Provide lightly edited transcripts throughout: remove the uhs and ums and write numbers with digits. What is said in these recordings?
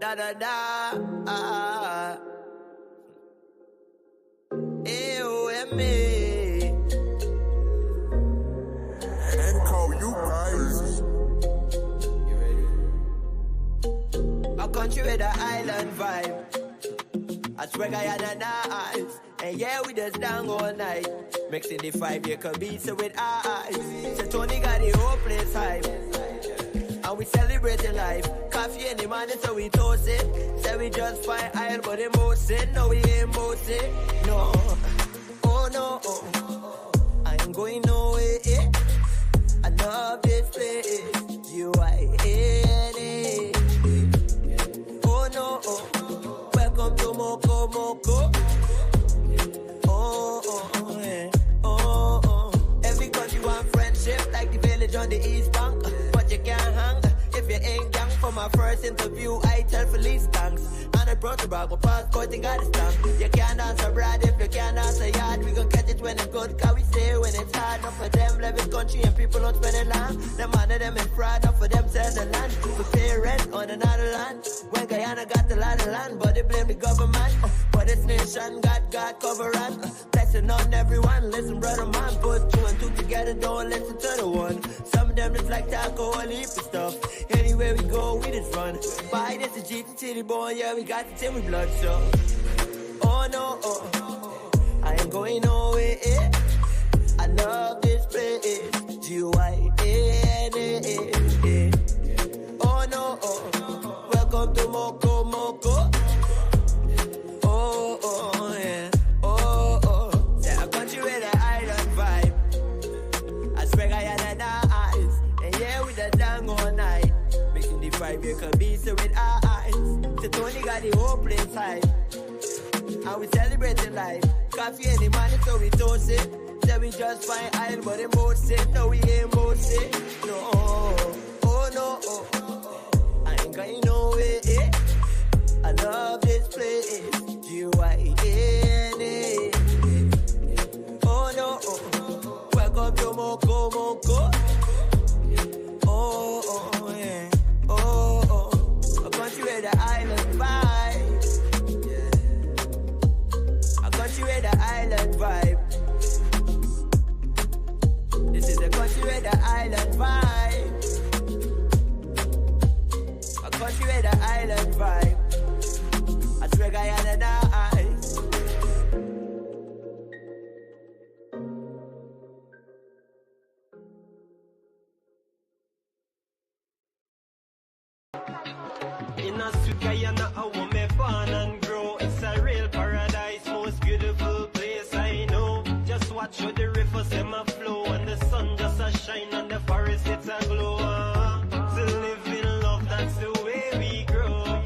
da da da. A-O-M-A. And call you guys. A country with an island vibe. I swear I had an eyes. And yeah, we just down all night. Mixing the 5-year beats with eyes. So Tony got the whole place hype. And we celebrating life. Coffee in the morning, so we toast it. Say we just fine aisle, but emotion. No, we ain't boasting. No. Oh no. I ain't going nowhere. I love this place. U-I-N-A. Oh no. Welcome to Moko Moko. Every country want friendship, like the village on the East Bank. But you can't hang if you ain't gang. For my first interview, I tell police thanks. And I brought the bag of passport, you got a stamp. You can't answer Brad if you can't answer yard. We gon' catch it when it's good, cause we say when it's hard. Not for them, living country and people don't spend it long. Them man of them is fraud, not for them sell the land. We pay rent on another land. When Guyana got a lot of land, but they blame the government. But this nation got God cover us. Blessing on everyone, listen brother man. Put 2 and 2 together, don't listen to the one. Some of them just like alcohol, heap of stuff. Anywhere we go, we just run. Buy this a GT boy, yeah, we got the team with blood, so. Oh no, I ain't going nowhere. I love this place. G-Y-N-A. Oh no, welcome to Moko Moko. Oh yeah, yeah, a country with an island vibe. I swear I had an eyes, and yeah, we the down all night. Making the 5-year beats with eyes. So Tony got the whole place hype. And we celebrating life. Coffee in the morning, so we toast it. Say we just fine aisle, but emotion. No, we ain't boasting. No, oh no, I ain't going nowhere. I love this place. G-Y-N-A. Oh no, welcome to Moko Moko. Oh yeah, a country with the island vibe. A country with the island vibe. This is a country with the island vibe. A country with the island vibe. I swear I had an eyes. In a sweet Guyana, I want me born and grow. It's a real paradise, most beautiful place I know. Just watch how the rivers them a flow, and the sun just a shine, and the forest it's a glow. To live in love, that's the way we grow.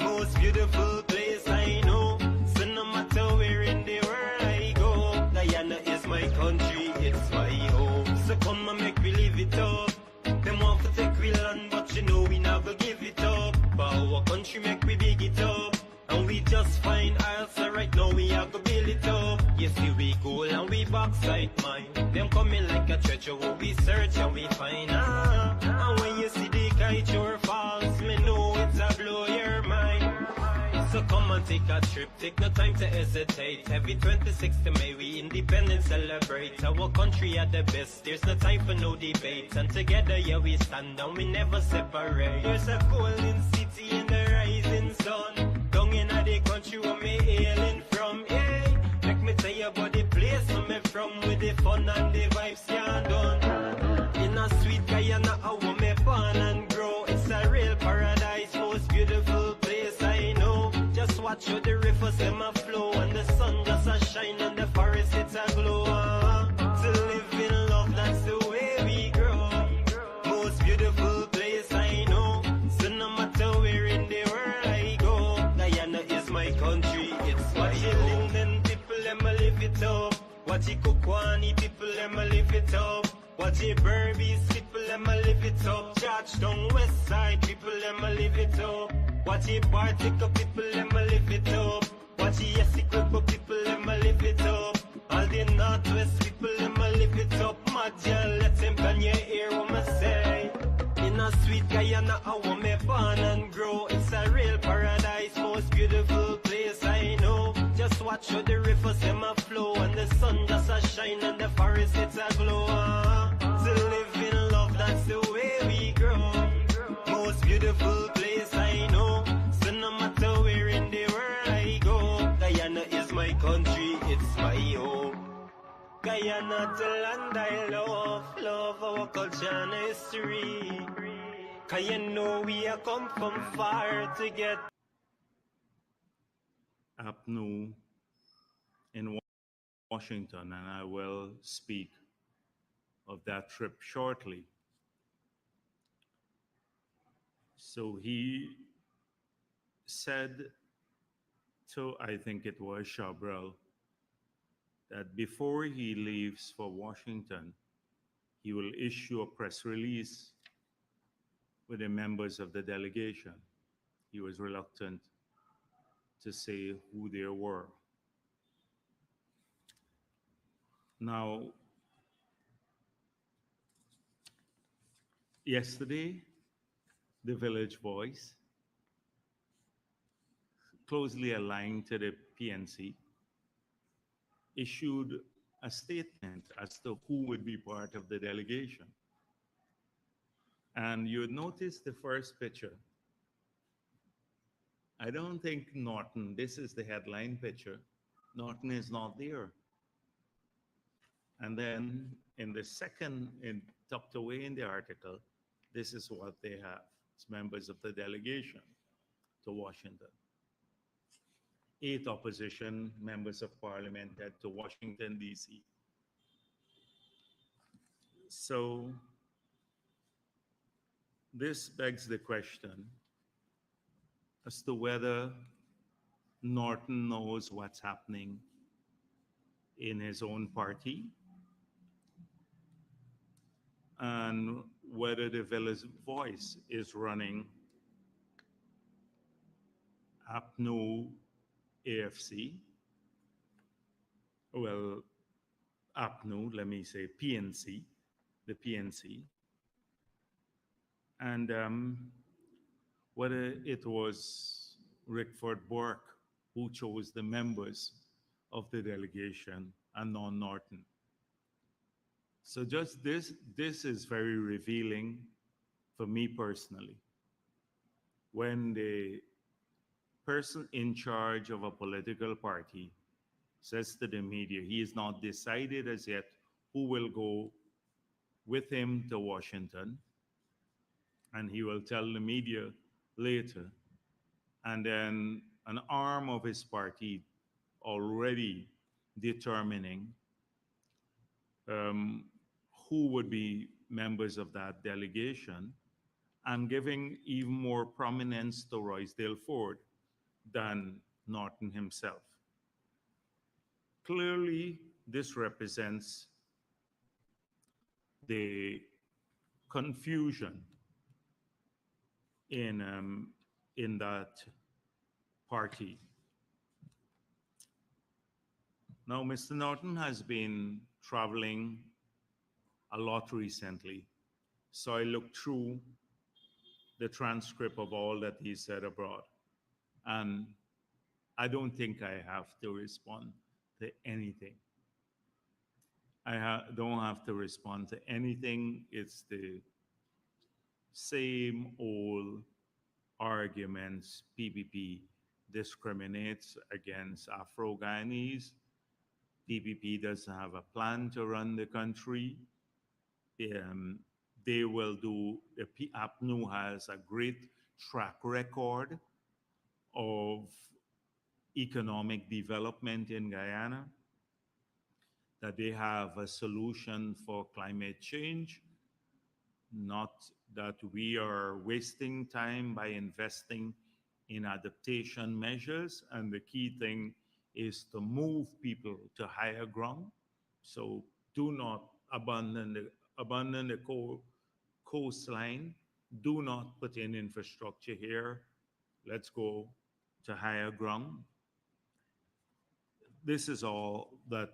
Most beautiful place I know. So no matter where in the world I go, Guyana is my country, it's my home. So come and make we live it up. Them want to take we land, but you know we never give it up. But our country make we big it up. And we just find ourselves, so right now we are gonna build it up. Yes, we cool and we backside mine. Them coming like a treasure, where we search and we find. And when you see the kite your falls, me know it's a blow your mind. So come and take a trip, take no time to hesitate. Every 26th of May we independence celebrate. Our country at the best, there's no time for no debate. And together, yeah, we stand and we never separate. There's a golden city in the rising sun. Down in the country where me hailing from, yeah. Let me tell you about the place where me from, with the fun and the vibes can't done. In a sweet Guyana, I want me born and grow. It's a real paradise, most beautiful place I know. Just watch how the rivers them a flow, and the sun just a shine, and the forest it's a glow. To live in love, that's the way we grow. Most beautiful place I know. So no matter where in the world I go, Guyana is my country, it's my home. Linden people, them a live it up. What the Kukwani people, them a live it up. What the Berbies people, them a live it up. Georgetown West Side people, them a live it up. What the Bartica people, them a live it up. What the Essequibo people, them a live it up. All the Northwest people, them a live it up. Madja, let him can you hear what I say? In a sweet Guyana, I want me born and grow. It's a real paradise. watch how the river them a flow, and the sun just a shine, and the forest it's a glow. To live in love, that's the way we grow. Most beautiful place I know. So no matter where in the world I go, Guyana is my country, it's my home. Guyana the land I love our culture and history. Cause you know we are come from far to get. APNU in Washington, and I will speak of that trip shortly. So he said to, I think it was Chabrel, that before he leaves for Washington, he will issue a press release with the members of the delegation. He was reluctant to say who they were. Now, yesterday, the Village Voice, closely aligned to the PNC, issued a statement as to who would be part of the delegation. And you would notice the first picture. I don't think Norton, this is the headline picture, Norton is not there. And then in the second, tucked away in the article, this is what they have. It's members of the delegation to Washington. 8 opposition members of parliament head to Washington, D.C. So this begs the question as to whether Norton knows what's happening in his own party and whether the Village Voice is running APNU AFC, well, APNU, let me say PNC, the PNC, and whether it was Rickford Burke who chose the members of the delegation and not Norton. So just this is very revealing for me personally. When the person in charge of a political party says to the media he is not decided as yet who will go with him to Washington, and he will tell the media later, and then an arm of his party already determining who would be members of that delegation, and giving even more prominence to Roysdale Ford than Norton himself. Clearly, this represents the confusion in that party. Now, Mr. Norton has been traveling a lot recently, so I looked through the transcript of all that he said abroad, and I don't think I have to respond to anything. Don't have to respond to anything. It's the same old arguments. PPP discriminates against Afro-Guyanese. PPP doesn't have a plan to run the country. They will do, APNU has a great track record of economic development in Guyana, that they have a solution for climate change, not that we are wasting time by investing in adaptation measures. And the key thing is to move people to higher ground. So do not abandon the coastline. Do not put in infrastructure here. Let's go to higher ground. This is all that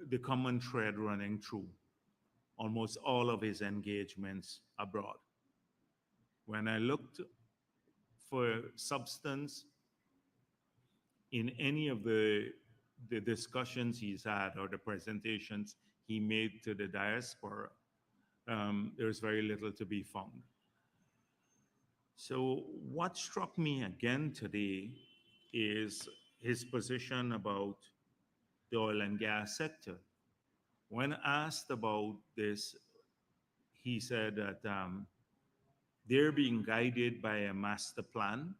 the common thread running through almost all of his engagements abroad. When I looked for substance in any of the the discussions he's had or the presentations he made to the diaspora, there's very little to be found. So, what struck me again today is his position about the oil and gas sector. When asked about this, he said that they're being guided by a master plan.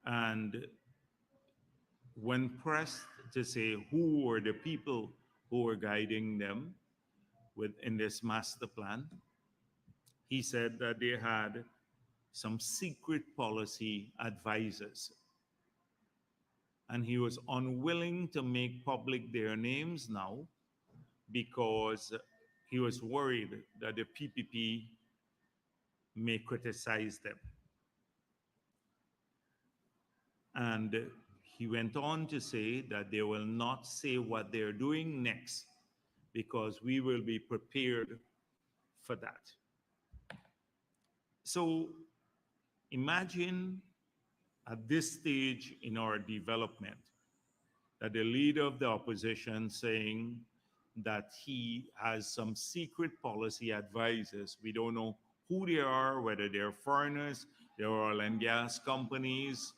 And when pressed to say who were the people who were guiding them within this master plan, he said that they had some secret policy advisors. And he was unwilling to make public their names now because he was worried that the PPP may criticize them. And he went on to say that they will not say what they're doing next because we will be prepared for that. So imagine at this stage in our development that the leader of the opposition saying that he has some secret policy advisors. We don't know who they are, whether they're foreigners, they're oil and gas companies,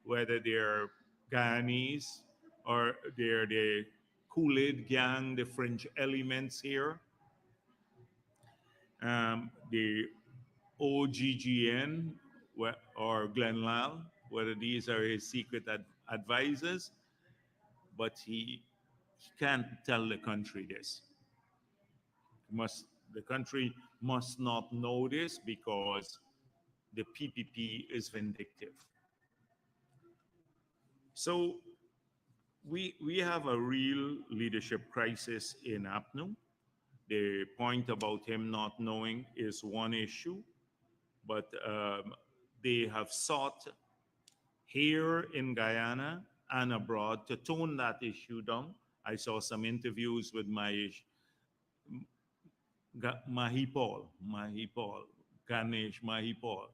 whether they're Guyanese or they're the Kool-Aid gang, the French elements here, the OGGN or Glenn Lal, whether these are his secret advisors, but he can't tell the country this. The country must not know this because the PPP is vindictive. So we have a real leadership crisis in APNU. The point about him not knowing is one issue, but they have sought here in Guyana and abroad to tone that issue down. I saw some interviews with Mahipal, Ganesh Mahipal,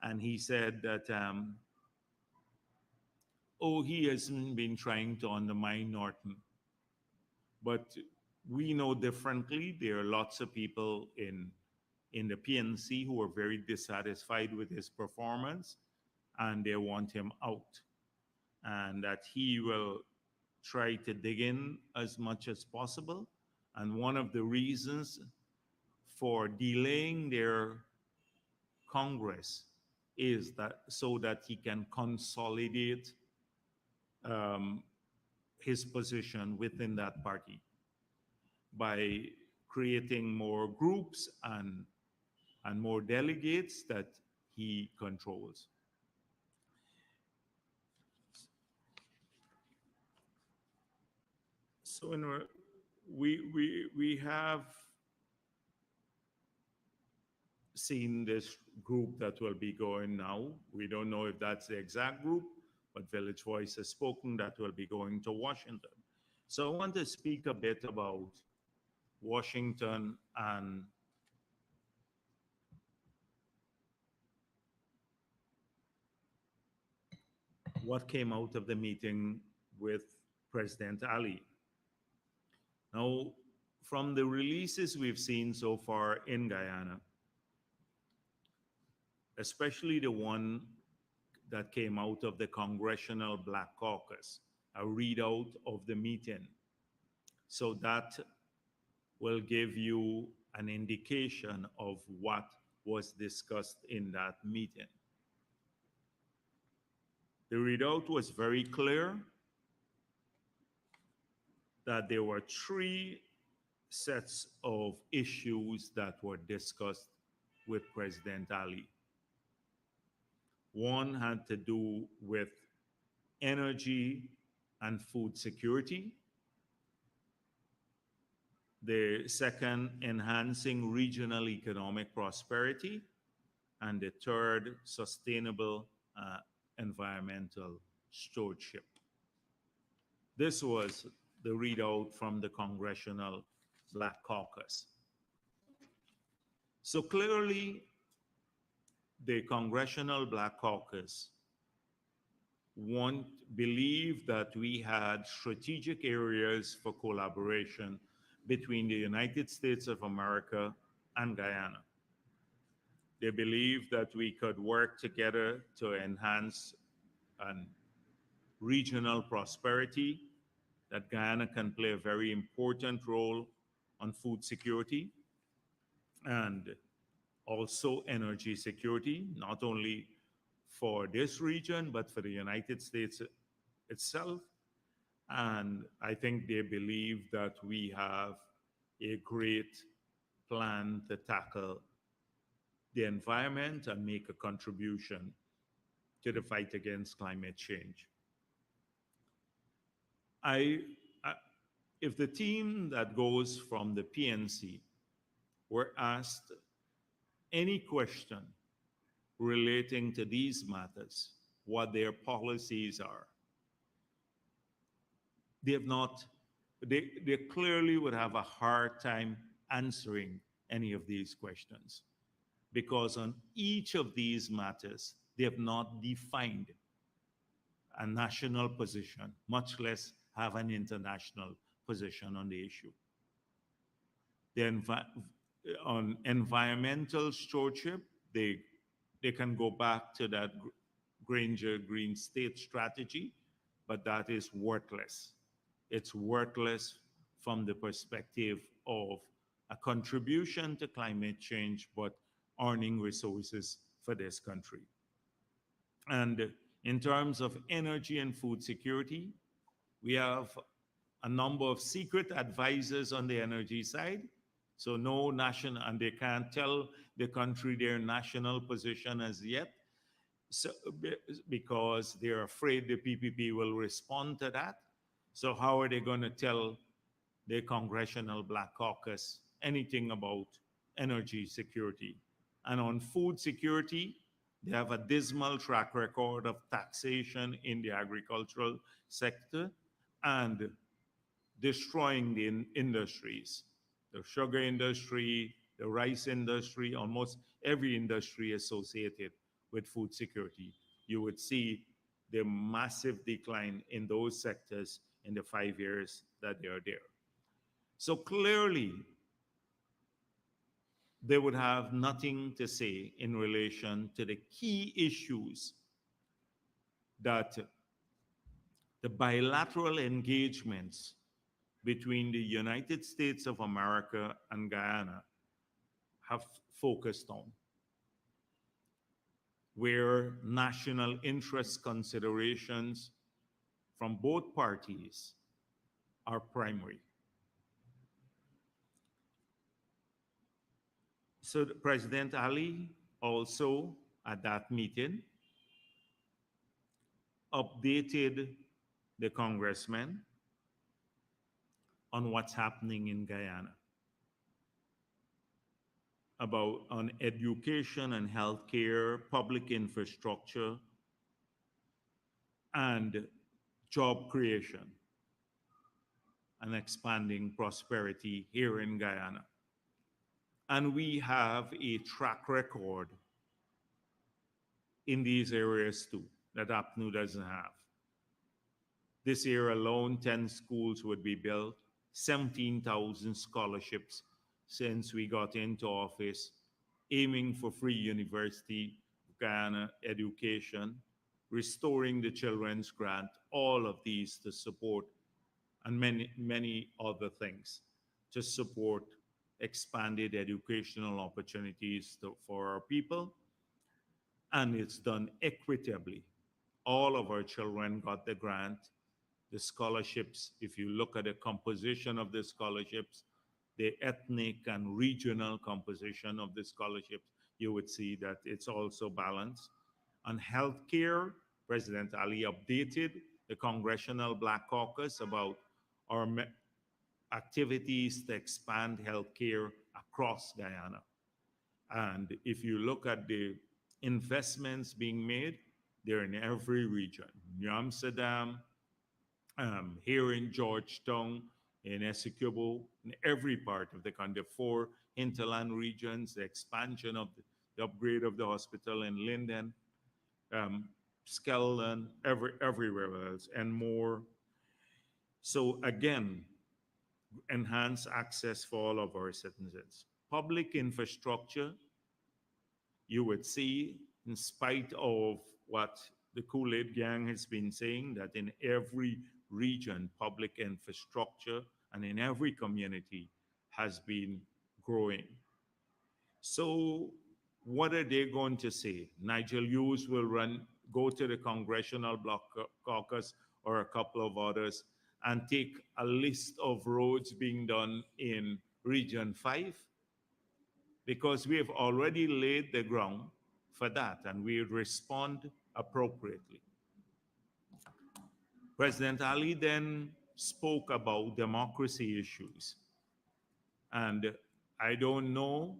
and he said that, he hasn't been trying to undermine Norton. But we know differently. There are lots of people in the PNC who are very dissatisfied with his performance, and they want him out, and that he will try to dig in as much as possible. And one of the reasons for delaying their Congress is that so that he can consolidate his position within that party by creating more groups and more delegates that he controls. So we have seen this group that will be going now. We don't know if that's the exact group, but Village Voice has spoken that will be going to Washington. So I want to speak a bit about Washington and what came out of the meeting with President Ali. Now, from the releases we've seen so far in Guyana, especially the one that came out of the Congressional Black Caucus, a readout of the meeting. So that will give you an indication of what was discussed in that meeting. The readout was very clear that there were three sets of issues that were discussed with President Ali. One had to do with energy and food security. The second, enhancing regional economic prosperity. And the third, sustainable environmental stewardship. This was the readout from the Congressional Black Caucus. So clearly, the Congressional Black Caucus want believe that we had strategic areas for collaboration between the United States of America and Guyana. They believe that we could work together to enhance an regional prosperity, that Guyana can play a very important role on food security and also energy security, not only for this region, but for the United States itself. And I think they believe that we have a great plan to tackle the environment and make a contribution to the fight against climate change. I, I if the team that goes from the PNC were asked any question relating to these matters, what their policies are, they have not, they clearly would have a hard time answering any of these questions because on each of these matters, they have not defined a national position, much less have an international position on the issue. The on environmental stewardship, they can go back to that Granger Green State strategy, but that is worthless. It's worthless from the perspective of a contribution to climate change, but earning resources for this country. And in terms of energy and food security, we have a number of secret advisors on the energy side. So no national, and they can't tell the country their national position as yet. So, because they're afraid the PPP will respond to that. So how are they going to tell the Congressional Black Caucus anything about energy security? And on food security, they have a dismal track record of taxation in the agricultural sector and destroying the industries, the sugar industry, the rice industry, almost every industry associated with food security. You would see the massive decline in those sectors in the 5 years that they are there. So clearly, they would have nothing to say in relation to the key issues that the bilateral engagements between the United States of America and Guyana have focused on, where national interest considerations from both parties are primary. So President Ali also at that meeting updated the congressmen on what's happening in Guyana about on education and healthcare, public infrastructure, and job creation and expanding prosperity here in Guyana. And we have a track record in these areas too that APNU doesn't have. This year alone, 10 schools would be built, 17,000 scholarships since we got into office, aiming for free University of Guyana education, restoring the children's grant, all of these to support, and many other things to support expanded educational opportunities for our people. And it's done equitably. All of our children got the grant. The scholarships, if you look at the composition of the scholarships, the ethnic and regional composition of the scholarships, you would see that it's also balanced. On healthcare, President Ali updated the Congressional Black Caucus about our activities to expand healthcare across Guyana. And if you look at the investments being made, they're in every region. New Amsterdam, here in Georgetown, in Essequibo, in every part of the country, 4 hinterland regions, the expansion of the upgrade of the hospital in Linden, Skeleton, everywhere else, and more. So again, enhance access for all of our citizens. Public infrastructure, you would see, in spite of what the Kool-Aid gang has been saying, that in every region, public infrastructure and in every community has been growing. So, what are they going to say? Nigel Hughes will go to the Congressional Bloc Caucus or a couple of others and take a list of roads being done in Region 5 because we have already laid the ground for that and we respond appropriately. President Ali then spoke about democracy issues. And I don't know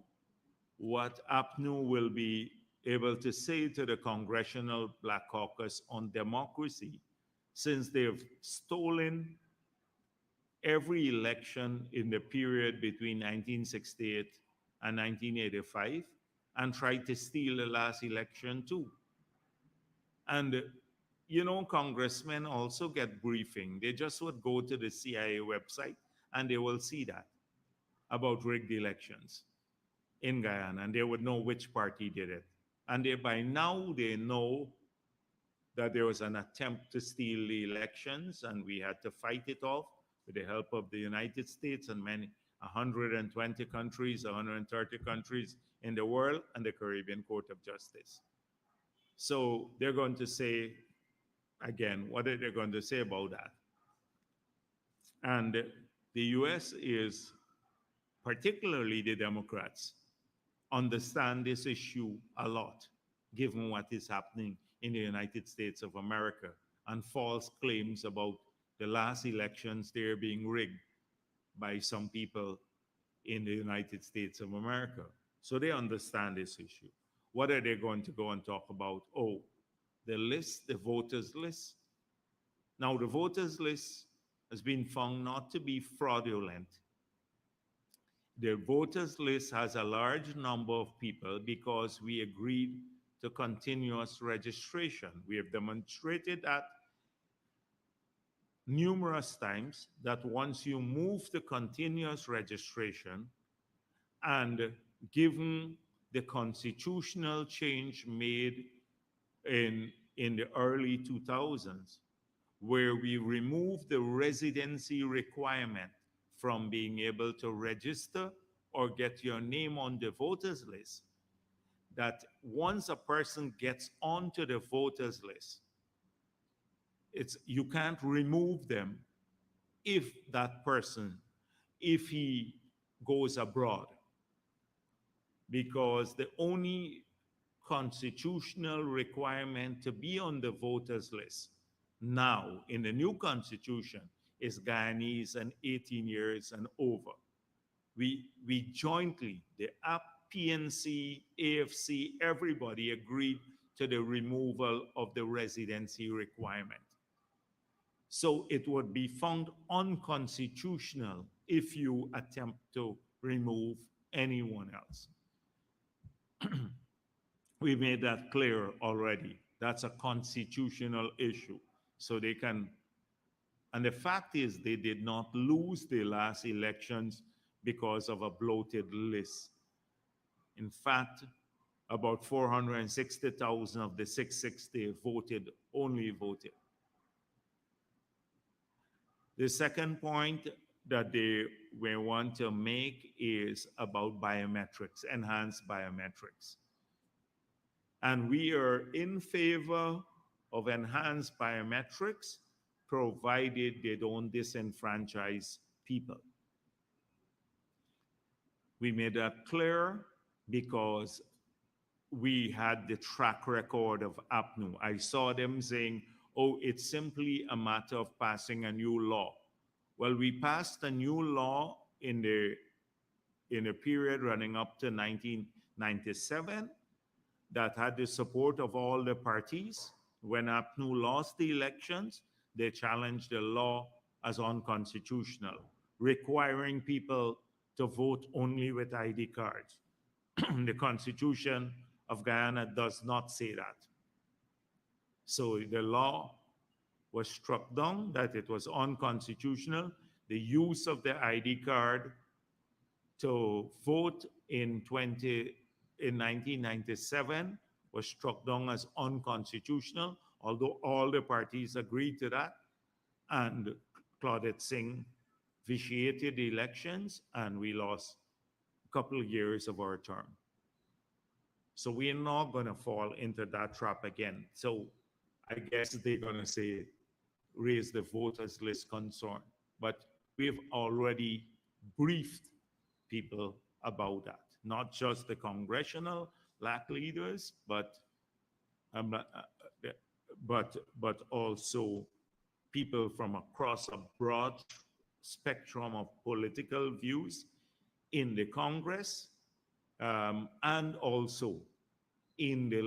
what APNU will be able to say to the Congressional Black Caucus on democracy since they've stolen every election in the period between 1968 and 1985 and tried to steal the last election too. And you know, congressmen also get briefing. They just would go to the CIA website and they will see that about rigged elections in Guyana, and they would know which party did it. And they, by now, they know that there was an attempt to steal the elections, and we had to fight it off with the help of the United States and many 120 countries, 130 countries in the world, and the Caribbean Court of Justice. So they're going to say, again, what are they going to say about that? And the US is, particularly the Democrats, understand this issue a lot, given what is happening in the United States of America and false claims about the last elections they're being rigged by some people in the United States of America. So they understand this issue. What are they going to go and talk about? Oh, the list, the voters list. Now, the voters list has been found not to be fraudulent. The voters list has a large number of people because we agreed to continuous registration. We have demonstrated that numerous times that once you move to continuous registration and given the constitutional change made in the early 2000s, where we removed the residency requirement from being able to register or get your name on the voters list, that once a person gets onto the voters list, you can't remove them if that person, if he goes abroad, because the only constitutional requirement to be on the voters list now in the new constitution is Guyanese and 18 years and over. We jointly, the AP, PNC, AFC, everybody agreed to the removal of the residency requirement. So it would be found unconstitutional if you attempt to remove anyone else. We made that clear already. That's a constitutional issue. So they can, and the fact is they did not lose the last elections because of a bloated list. In fact, about 460,000 of the 660 only voted. The second point that we want to make is about biometrics, enhanced biometrics. And we are in favor of enhanced biometrics, provided they don't disenfranchise people. We made that clear because we had the track record of APNU. I saw them saying, oh, it's simply a matter of passing a new law. Well, we passed a new law in the period running up to 1997 that had the support of all the parties. When APNU lost the elections, they challenged the law as unconstitutional, requiring people to vote only with ID cards. The Constitution of Guyana does not say that. So the law was struck down that it was unconstitutional. The use of the ID card to vote in 1997 was struck down as unconstitutional, although all the parties agreed to that. And Claudette Singh vitiated the elections, and we lost a couple of years of our term. So we're not going to fall into that trap again. So I guess they're going to say raise the voters list concern. But we've already briefed people about that, not just the congressional black leaders, um, uh, uh, but also people from across a broad spectrum of political views in the Congress, and also in the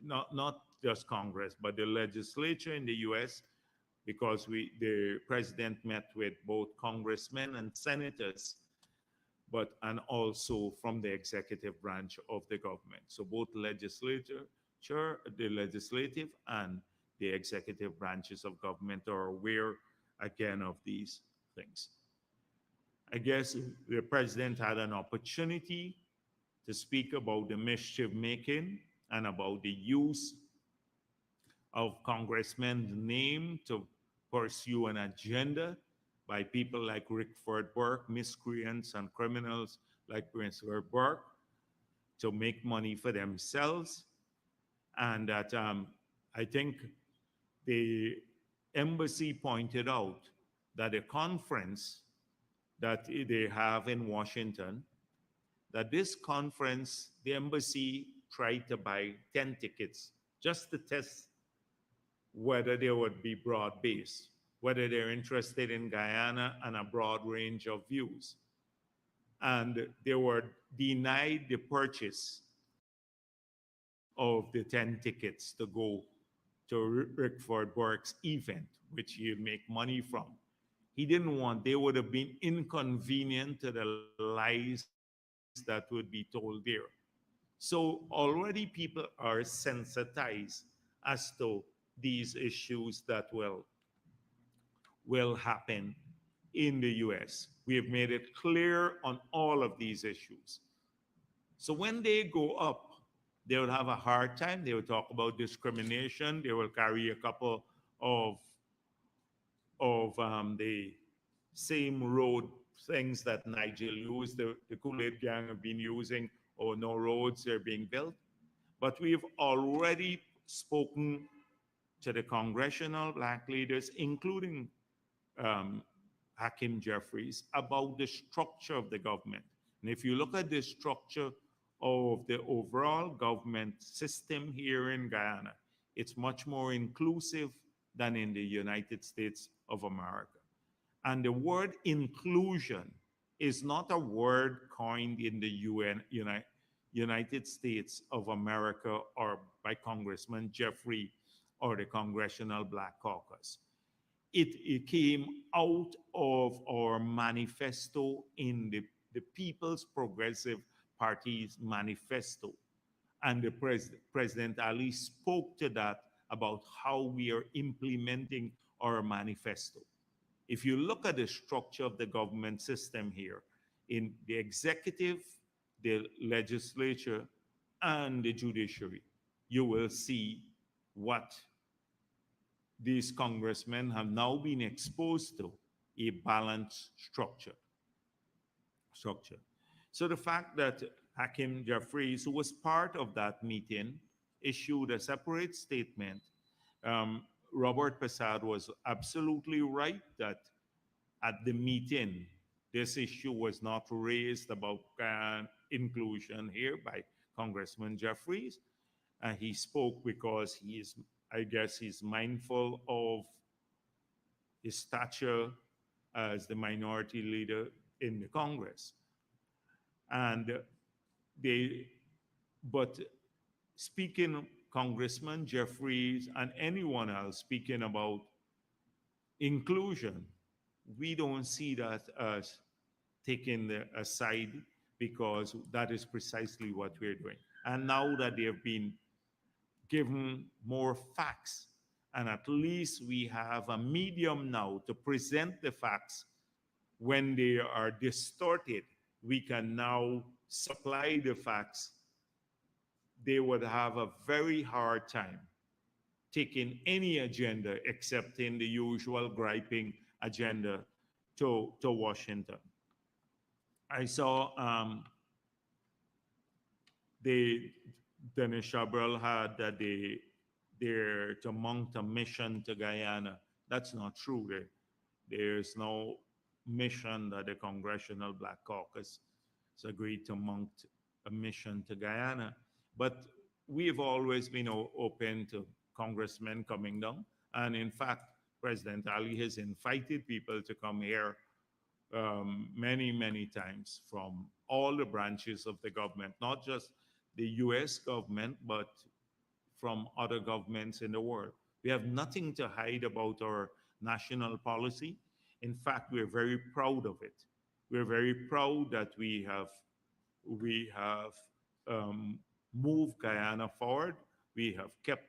not just Congress, but the legislature in the U.S., because the president met with both congressmen and senators, and also from the executive branch of the government. So both the legislative and the executive branches of government are aware again of these things. I guess the president had an opportunity to speak about the mischief making and about the use of congressmen's name to pursue an agenda by people like Rickford Burke, miscreants and criminals like Rickford Burke, to make money for themselves. And that I think the embassy pointed out that a conference that they have in Washington, that this conference, the embassy tried to buy 10 tickets just to test whether they would be broad-based, whether they're interested in Guyana and a broad range of views. And they were denied the purchase of the 10 tickets to go to Rickford Burke's event, which he'd make money from. He didn't want, they would have been inconvenient to the lies that would be told there. So already people are sensitized as to these issues that will happen in the US. We have made it clear on all of these issues. So when they go up, they will have a hard time. They will talk about discrimination. They will carry a couple of the same road things that Nigel used, the Kool-Aid gang have been using, or no roads are being built. But we've already spoken to the congressional black leaders, including Hakeem Jeffries, about the structure of the government. And if you look at the structure of the overall government system here in Guyana, it's much more inclusive than in the United States of America. And the word inclusion is not a word coined in the United States of America or by Congressman Jeffrey or the Congressional Black Caucus. It came out of our manifesto in the People's Progressive Party's manifesto. And the President Ali spoke to that about how we are implementing our manifesto. If you look at the structure of the government system here, in the executive, the legislature, and the judiciary, you will see what these congressmen have now been exposed to, a balanced structure. So the fact that Hakeem Jeffries, who was part of that meeting, issued a separate statement, Robert Passad was absolutely right that at the meeting, this issue was not raised about inclusion here by Congressman Jeffries. And he spoke because I guess he's mindful of his stature as the minority leader in the Congress. But speaking, Congressman Jeffries and anyone else speaking about inclusion, we don't see that as taking aside, because that is precisely what we're doing. And now that they have been given more facts. And at least we have a medium now to present the facts when they are distorted. We can now supply the facts. They would have a very hard time taking any agenda except in the usual griping agenda to Washington. I saw they Dennis Chabrol had that they're to mount a mission to Guyana. That's not true. There's no mission that the Congressional Black Caucus has agreed to mount a mission to Guyana. But we've always been open to congressmen coming down. And in fact, President Ali has invited people to come here many, many times from all the branches of the government, not just the US government, but from other governments in the world. We have nothing to hide about our national policy. In fact, we're very proud of it. We're very proud that we have moved Guyana forward. We have kept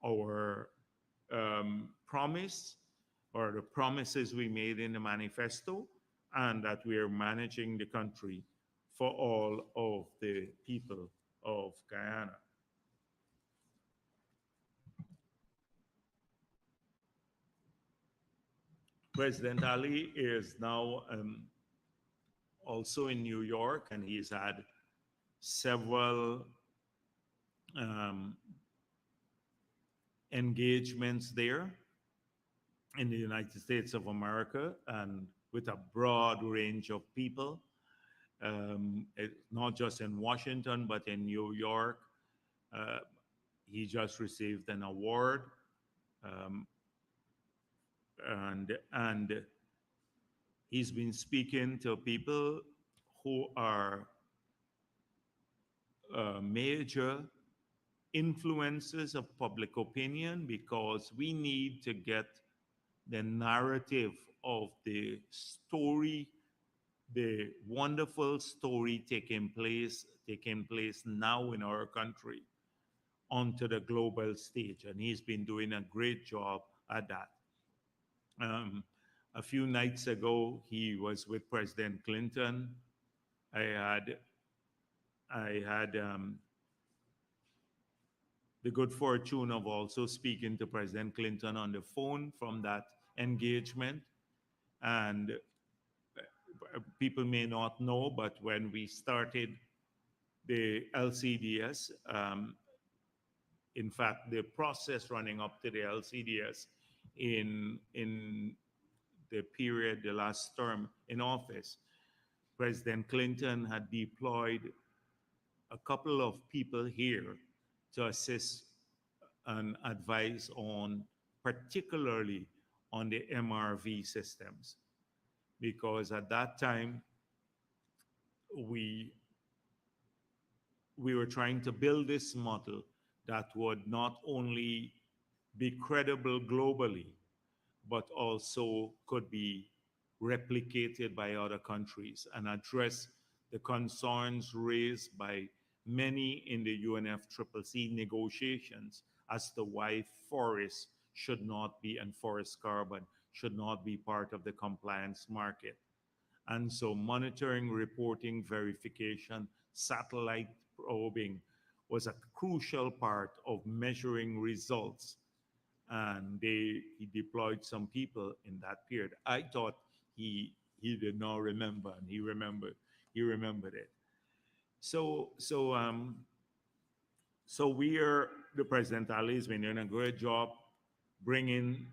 our promise or the promises we made in the manifesto, and that we are managing the country for all of the people of Guyana. President Ali is now also in New York, and he's had several engagements there in the United States of America and with a broad range of people, not just in Washington, but in New York. He just received an award, and he's been speaking to people who are major influences of public opinion, because we need to get the narrative of the story, the wonderful story taking place now in our country, onto the global stage. And he's been doing a great job at that. A few nights ago, he was with President Clinton. I had the good fortune of also speaking to President Clinton on the phone from that engagement. And people may not know, but when we started the LCDS, in fact, the process running up to the LCDS in the period, the last term in office, President Clinton had deployed a couple of people here to assist and advise on, particularly on the MRV systems, because at that time we were trying to build this model that would not only be credible globally, but also could be replicated by other countries and address the concerns raised by many in the UNFCCC negotiations as to why forests should not be, and forest carbon should not be part of the compliance market. And so monitoring, reporting, verification, satellite probing was a crucial part of measuring results. And he deployed some people in that period. I thought he did not remember, and he remembered it. So the President Ali has been doing a great job bringing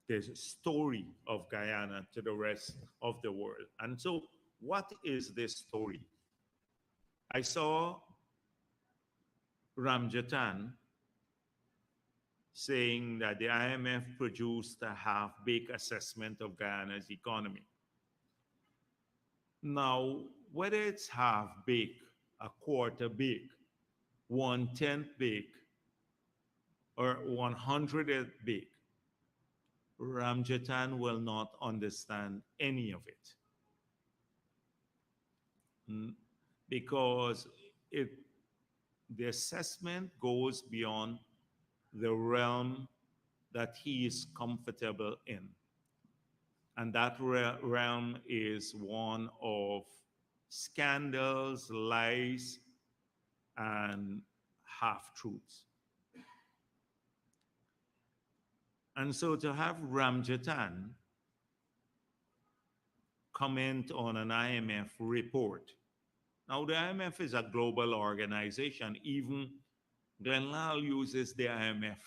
the story of Guyana to the rest of the world. And so what is this story? I saw Ramjatan saying that the IMF produced a half-baked assessment of Guyana's economy. Now, whether it's half-baked, a quarter-baked, 1/10 baked, or 100th baked, Ramjatan will not understand any of it. Because the assessment goes beyond the realm that he is comfortable in. And that realm is one of scandals, lies, and half truths. And so to have Ramjatan comment on an IMF report. Now, the IMF is a global organization. Even Glenn Lal uses the IMF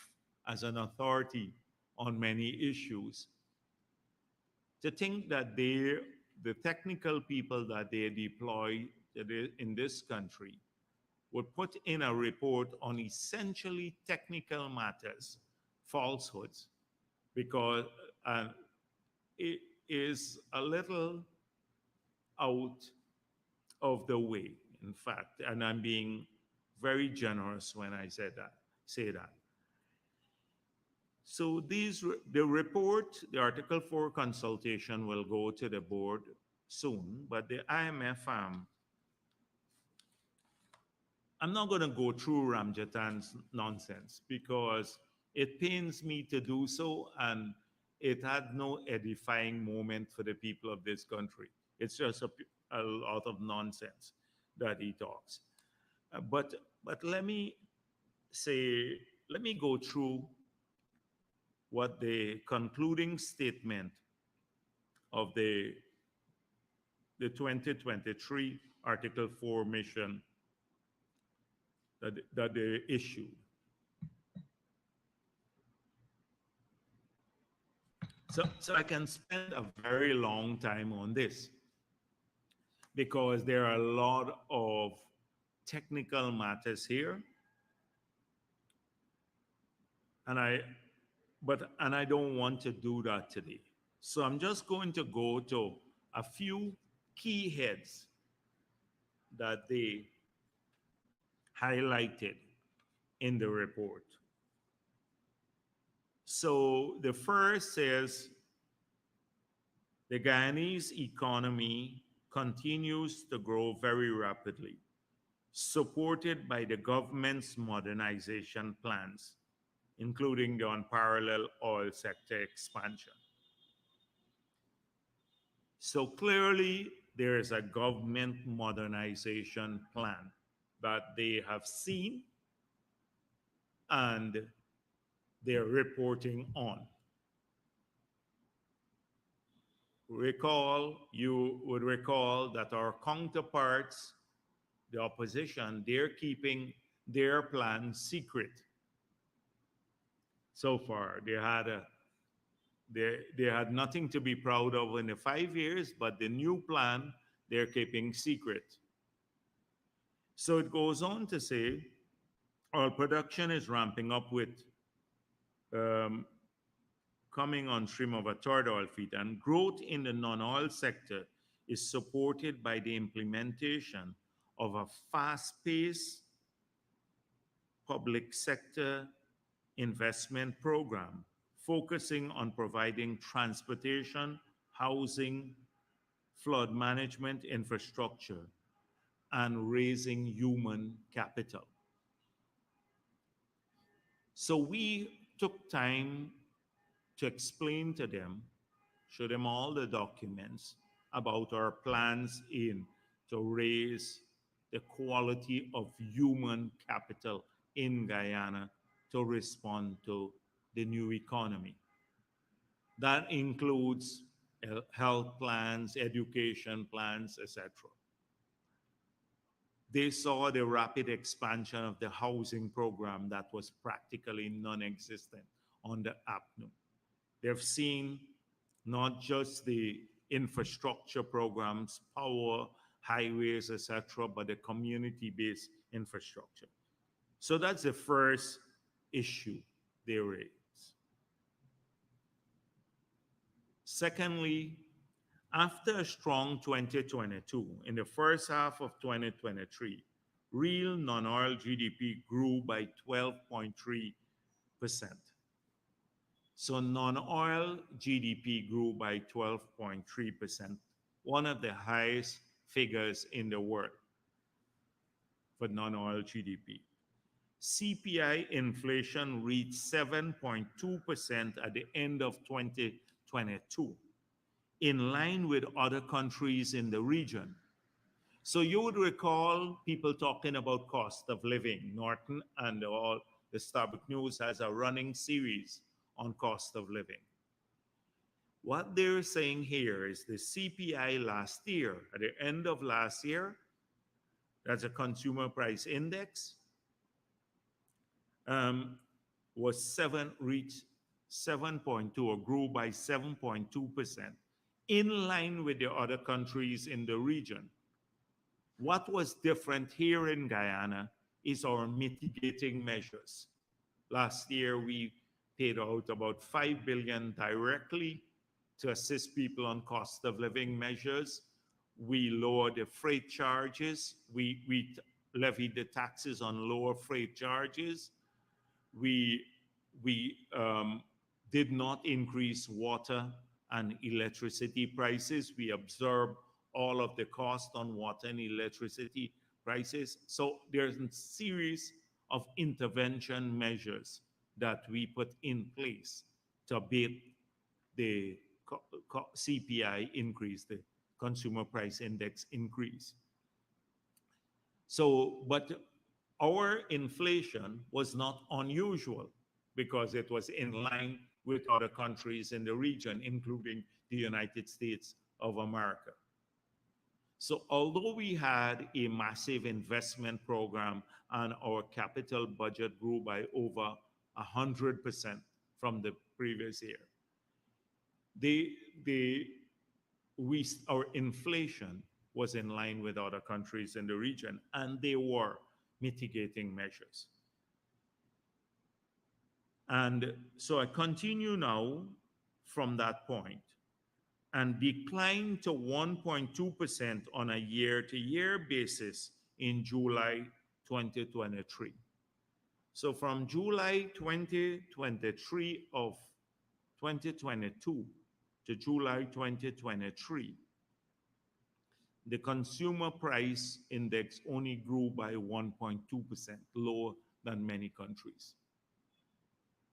as an authority on many issues. To think that the technical people that they deploy in this country would put in a report on essentially technical matters, falsehoods, because it is a little out of the way, in fact, and I'm being very generous when I say that. So the report, the Article 4 consultation will go to the board soon, but the IMF, I'm not going to go through Ramjatan's nonsense because it pains me to do so, and it had no edifying moment for the people of this country. It's just a lot of nonsense that he talks. But let me go through what the concluding statement of the 2023 Article 4 mission that they issued. So I can spend a very long time on this because there are a lot of technical matters here, and I don't want to do that today. So I'm just going to go to a few key heads that they highlighted in the report. So the first says the Guyanese economy continues to grow very rapidly, supported by the government's modernization plans, including the unparalleled oil sector expansion. So clearly, there is a government modernization plan that they have seen and they're reporting on. You would recall that our counterparts, the opposition, they're keeping their plan secret. So far, they had nothing to be proud of in the 5 years, but the new plan they're keeping secret. So it goes on to say, oil production is ramping up with coming on stream of a third oil field, and growth in the non-oil sector is supported by the implementation of a fast-paced public sector investment program focusing on providing transportation, housing, flood management infrastructure, and raising human capital. So we took time to explain to them, show them all the documents about our plans to raise the quality of human capital in Guyana to respond to the new economy. That includes health plans, education plans, etc. They saw the rapid expansion of the housing program that was practically non-existent on the APNU. They've seen not just the infrastructure programs, power, highways, etc., but the community-based infrastructure. So that's the first issue they raise. Secondly, after a strong 2022, in the first half of 2023, real non-oil GDP grew by 12.3%. So non-oil GDP grew by 12.3%, one of the highest figures in the world for non-oil GDP. CPI inflation reached 7.2% at the end of 2022, in line with other countries in the region. So you would recall people talking about cost of living. Norton and all the Starbuck News has a running series on cost of living. What they're saying here is the CPI last year, at the end of last year, that's a consumer price index, um, reached 7.2 or grew by 7.2%, in line with the other countries in the region. What was different here in Guyana is our mitigating measures. Last year, we paid out about $5 billion directly to assist people on cost of living measures. We lowered the freight charges. We levied the taxes on lower freight charges. We did not increase water and electricity prices. We absorbed all of the cost on water and electricity prices. So there's a series of intervention measures that we put in place to abate the CPI increase, the consumer price index increase. So, but our inflation was not unusual because it was in line with other countries in the region, including the United States of America. So although we had a massive investment program and our capital budget grew by over 100% from the previous year, our inflation was in line with other countries in the region, and they were mitigating measures. And so I continue now from that point and decline to 1.2% on a year-to-year basis in July 2023. So from July 2023 of 2022 to July 2023, the consumer price index only grew by 1.2%, lower than many countries.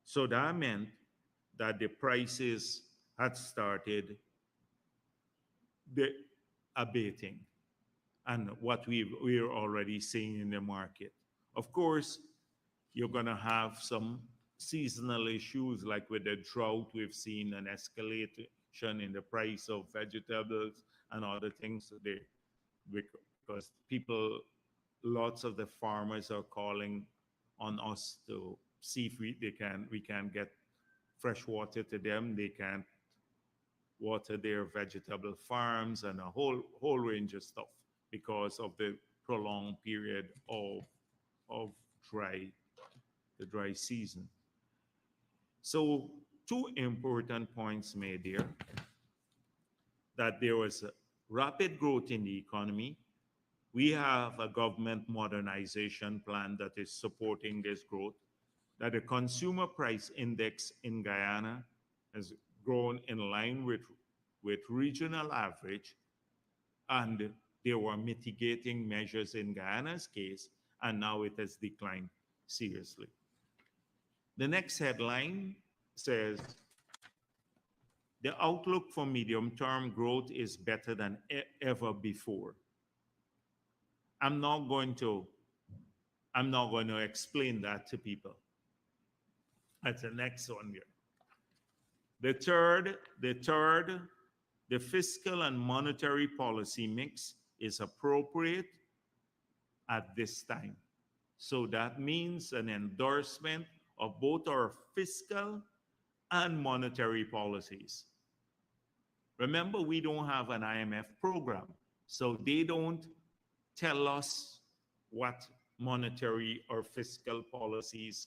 So that meant that the prices had started abating, and what we're already seeing in the market. Of course, you're going to have some seasonal issues, like with the drought. We've seen an escalation in the price of vegetables and other things today, because lots of the farmers are calling on us to see if we can get fresh water to them. They can't water their vegetable farms and a whole range of stuff because of the prolonged period of the dry season. So two important points made here: that there was a rapid growth in the economy. We have a government modernization plan that is supporting this growth, that the consumer price index in Guyana has grown in line with regional average, and there were mitigating measures in Guyana's case, and now it has declined seriously. The next headline says, the outlook for medium-term growth is better than ever before. I'm not going to explain that to people. That's the next one here. The fiscal and monetary policy mix is appropriate at this time. So that means an endorsement of both our fiscal and monetary policies. Remember, we don't have an IMF program, so they don't tell us what monetary or fiscal policies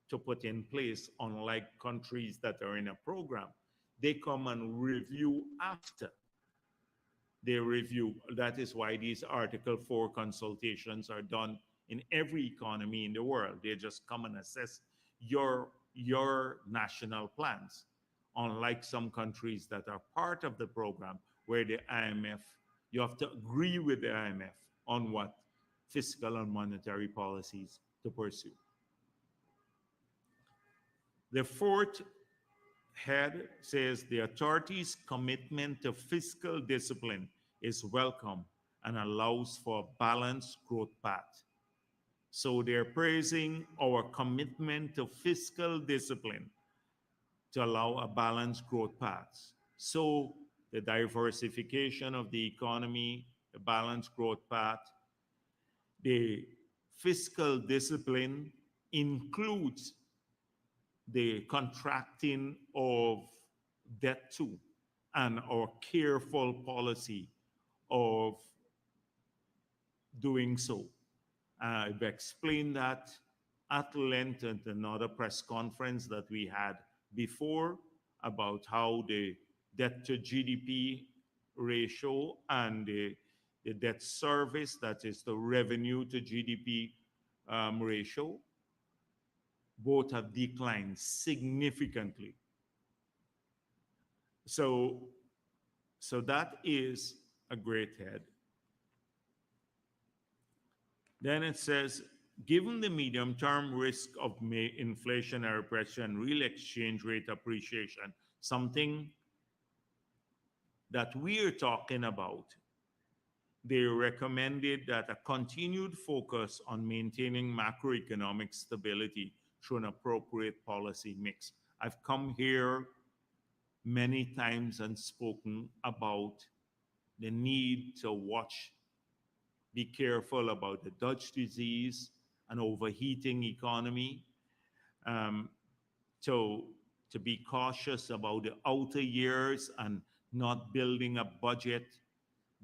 to put in place, unlike countries that are in a program. They come and review after they review. That is why these Article 4 consultations are done in every economy in the world. They just come and assess your national plans, unlike some countries that are part of the program where the IMF, you have to agree with the IMF on what fiscal and monetary policies to pursue. The fourth head says the authority's commitment to fiscal discipline is welcome and allows for a balanced growth path. So they're praising our commitment to fiscal discipline to allow a balanced growth path. So the diversification of the economy, the balanced growth path, the fiscal discipline includes the contracting of debt too, and our careful policy of doing so. I've explained that at length at another press conference that we had before about how the debt to GDP ratio and the debt service, that is the revenue to GDP ratio, both have declined significantly. So, so that is a great head. Then it says, given the medium-term risk of inflationary pressure and real exchange rate appreciation, something that we're talking about, they recommended that a continued focus on maintaining macroeconomic stability through an appropriate policy mix. I've come here many times and spoken about the need to watch, be careful about the Dutch disease and overheating economy, um, to, to be cautious about the outer years and not building a budget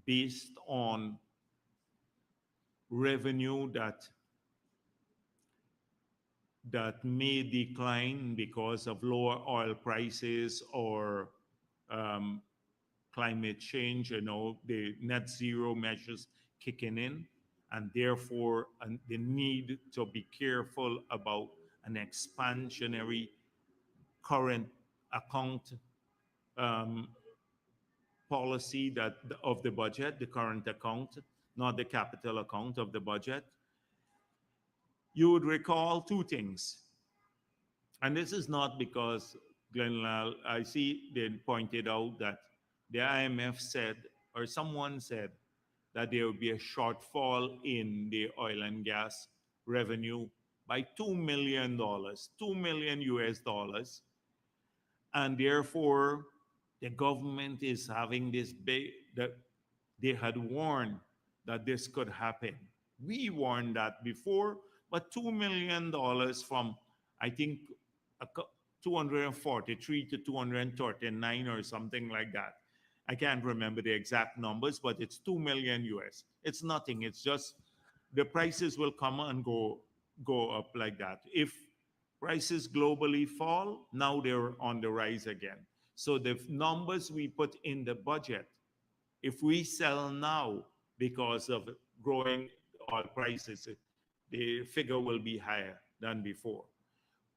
based on revenue that may decline because of lower oil prices or um, climate change, the net zero measures kicking in, and therefore the need to be careful about an expansionary current account um, policy that of the budget, the current account, not the capital account of the budget. You would recall two things. And this is not because Glenn, I see they pointed out that the IMF said, or someone said, that there will be a shortfall in the oil and gas revenue by $2 million, 2 million US dollars. And therefore, the government is having this big, that they had warned that this could happen. We warned that before, but $2 million from, I think, 243 to 239 or something like that. I can't remember the exact numbers, but it's 2 million US. It's nothing. It's just the prices will come and go up like that. If prices globally fall, now they're on the rise again. So the numbers we put in the budget, if we sell now because of growing oil prices, the figure will be higher than before.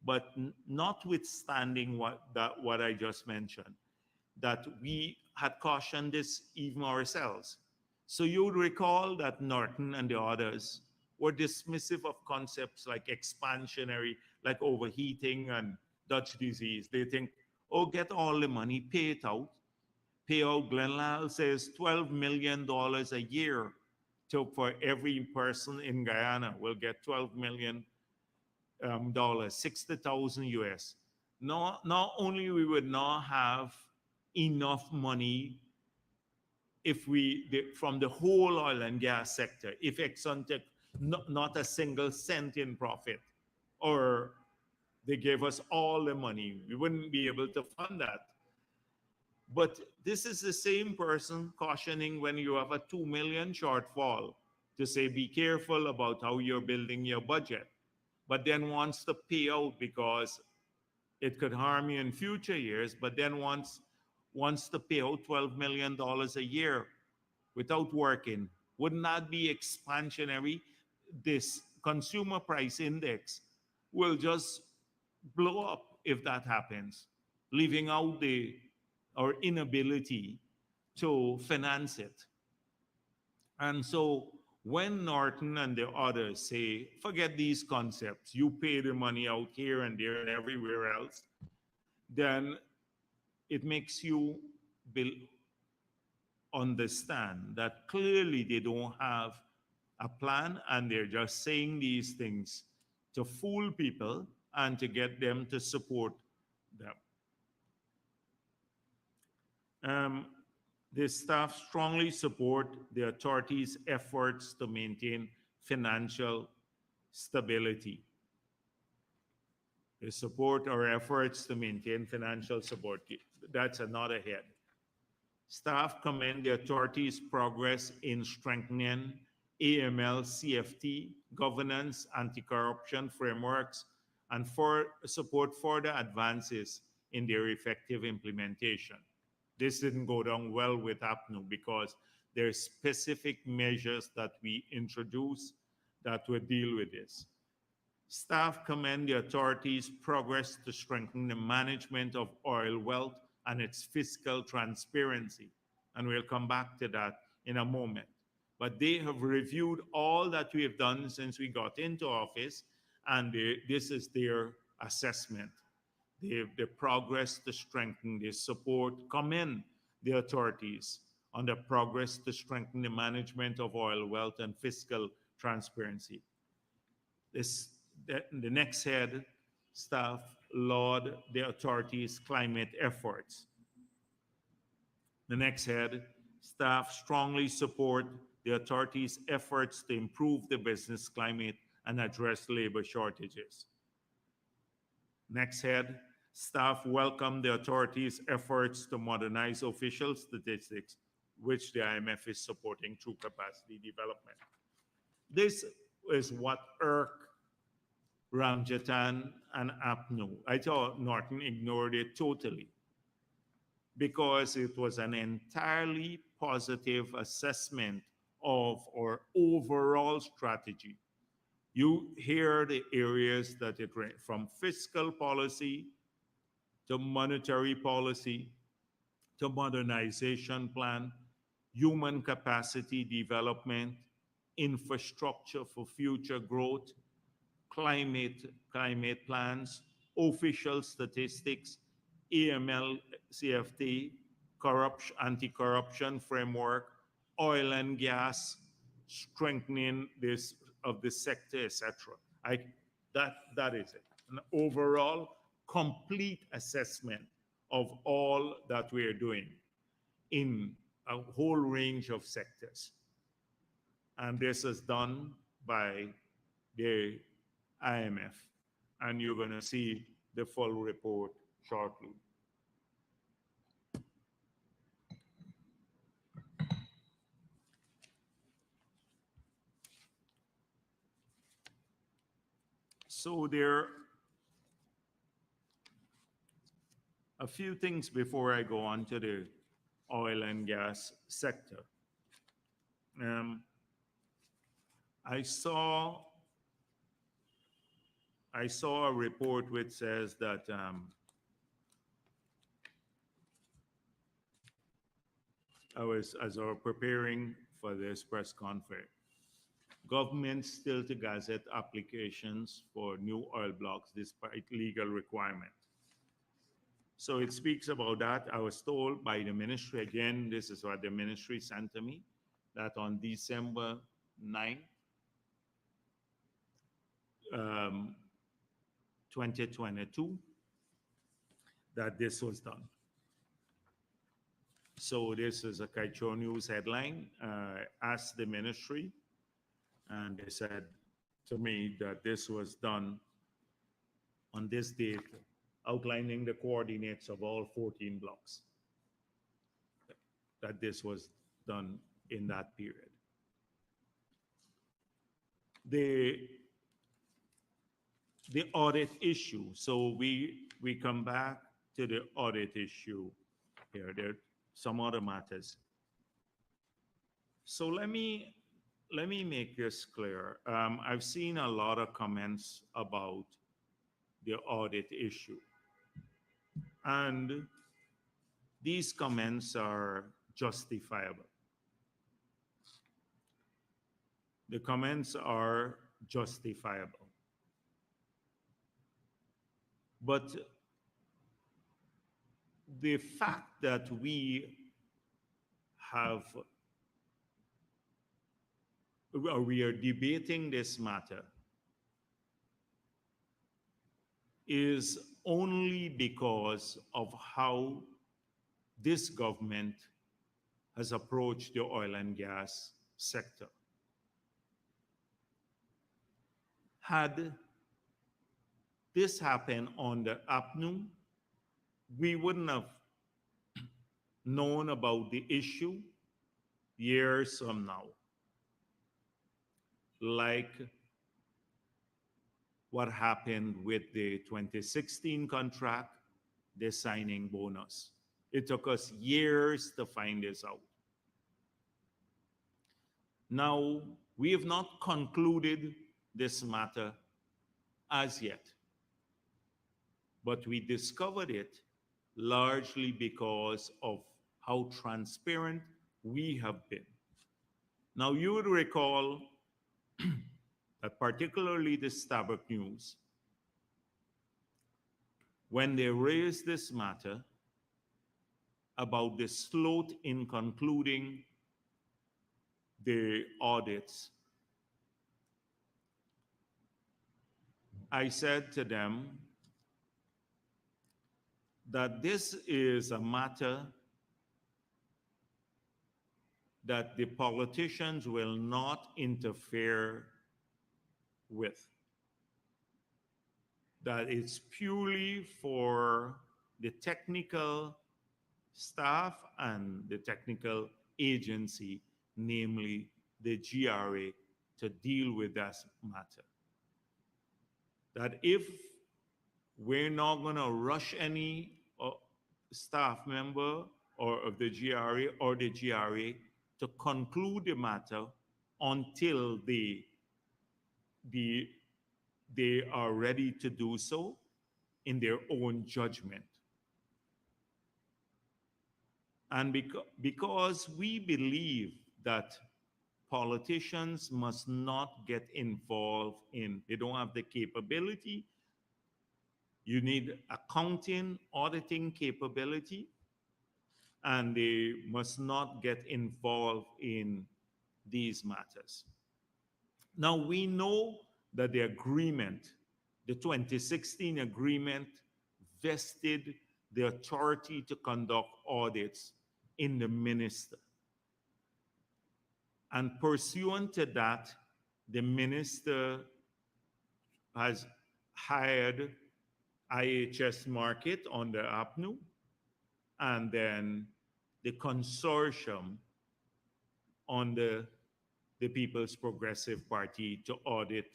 But notwithstanding what I just mentioned, that we had cautioned this even ourselves. So you would recall that Norton and the others were dismissive of concepts like expansionary, like overheating and Dutch disease. They think, oh, get all the money, pay it out. Pay out, Glenn says, $12 million a year for every person in Guyana will get $12 million, 60,000 US. Not only we would not have enough money if from the whole oil and gas sector, if Exxon took not a single cent in profit, or they gave us all the money, we wouldn't be able to fund that. But this is the same person cautioning when you have a 2 million shortfall to say, be careful about how you're building your budget, but then wants to pay out because it could harm you in future years, but then wants to pay out $12 million a year without working. Wouldn't that be expansionary? This consumer price index will just blow up if that happens, leaving out our inability to finance it. And so When Norton and the others say, forget these concepts, you pay the money out here and there and everywhere else, then it makes you understand that clearly they don't have a plan and they're just saying these things to fool people and to get them to support them. Um, the staff strongly support the authorities' efforts to maintain financial stability. They support our efforts to maintain financial support. That's another head. Staff commend the authorities' progress in strengthening AML, CFT, governance, anti-corruption frameworks, and for support further advances in their effective implementation. This didn't go down well with APNU because there are specific measures that we introduce that will deal with this. Staff commend the authorities' progress to strengthen the management of oil wealth and its fiscal transparency. And we'll come back to that in a moment. But they have reviewed all that we have done since we got into office, and this is their assessment. The progress to strengthen the support, commend the authorities on the progress to strengthen the management of oil wealth and fiscal transparency. The next head, staff laud the authorities' climate efforts. The next head, staff strongly support the authorities' efforts to improve the business climate and address labor shortages. Next head, staff welcome the authorities' efforts to modernize official statistics, which the IMF is supporting through capacity development. This is what irked Ramjatan and APNU. I thought Norton ignored it totally because it was an entirely positive assessment of our overall strategy. You hear the areas that it ran from fiscal policy to monetary policy to modernization plan, human capacity development, infrastructure for future growth, climate plans, official statistics, AML, CFT, anti-corruption framework, oil and gas, strengthening this of the sector, etc. That is it. An overall complete assessment of all that we are doing in a whole range of sectors. And this is done by the IMF. And you're going to see the full report shortly. So there are a few things before I go on to the oil and gas sector. I saw a report which says that as I was preparing for this press conference, government still to gazette applications for new oil blocks despite legal requirement. So it speaks about that. I was told by the ministry, again, this is what the ministry sent to me, that on December 9th, 2022, that this was done. So this is a Kaicho News headline. Asked the ministry, and they said to me that this was done on this date, outlining the coordinates of all 14 blocks, that this was done in that period. The audit issue. So we come back to the audit issue here. There are some other matters. So let me make this clear. I've seen a lot of comments about the audit issue. And these comments are justifiable. The comments are justifiable. But the fact that have we are debating this matter is only because of how this government has approached the oil and gas sector. Had this happened on the APNU, we wouldn't have known about the issue years from now. Like what happened with the 2016 contract, the signing bonus. It took us years to find this out. Now, we have not concluded this matter as yet, but we discovered it largely because of how transparent we have been. Now, you would recall that particularly the Starbuck News, when they raised this matter about the slot in concluding the audits, I said to them that this is a matter that the politicians will not interfere with. That it's purely for the technical staff and the technical agency, namely the GRA, to deal with that matter. That if we're not going to rush any staff member or of the GRA or the GRA to conclude the matter until they are ready to do so in their own judgment. And because we believe that politicians must not get involved in, they don't have the capability. You need accounting, auditing capability, and they must not get involved in these matters. Now, we know that the agreement, the 2016 agreement, vested the authority to conduct audits in the minister. And pursuant to that, the minister has hired IHS Market on the APNU, and then the consortium on the People's Progressive Party to audit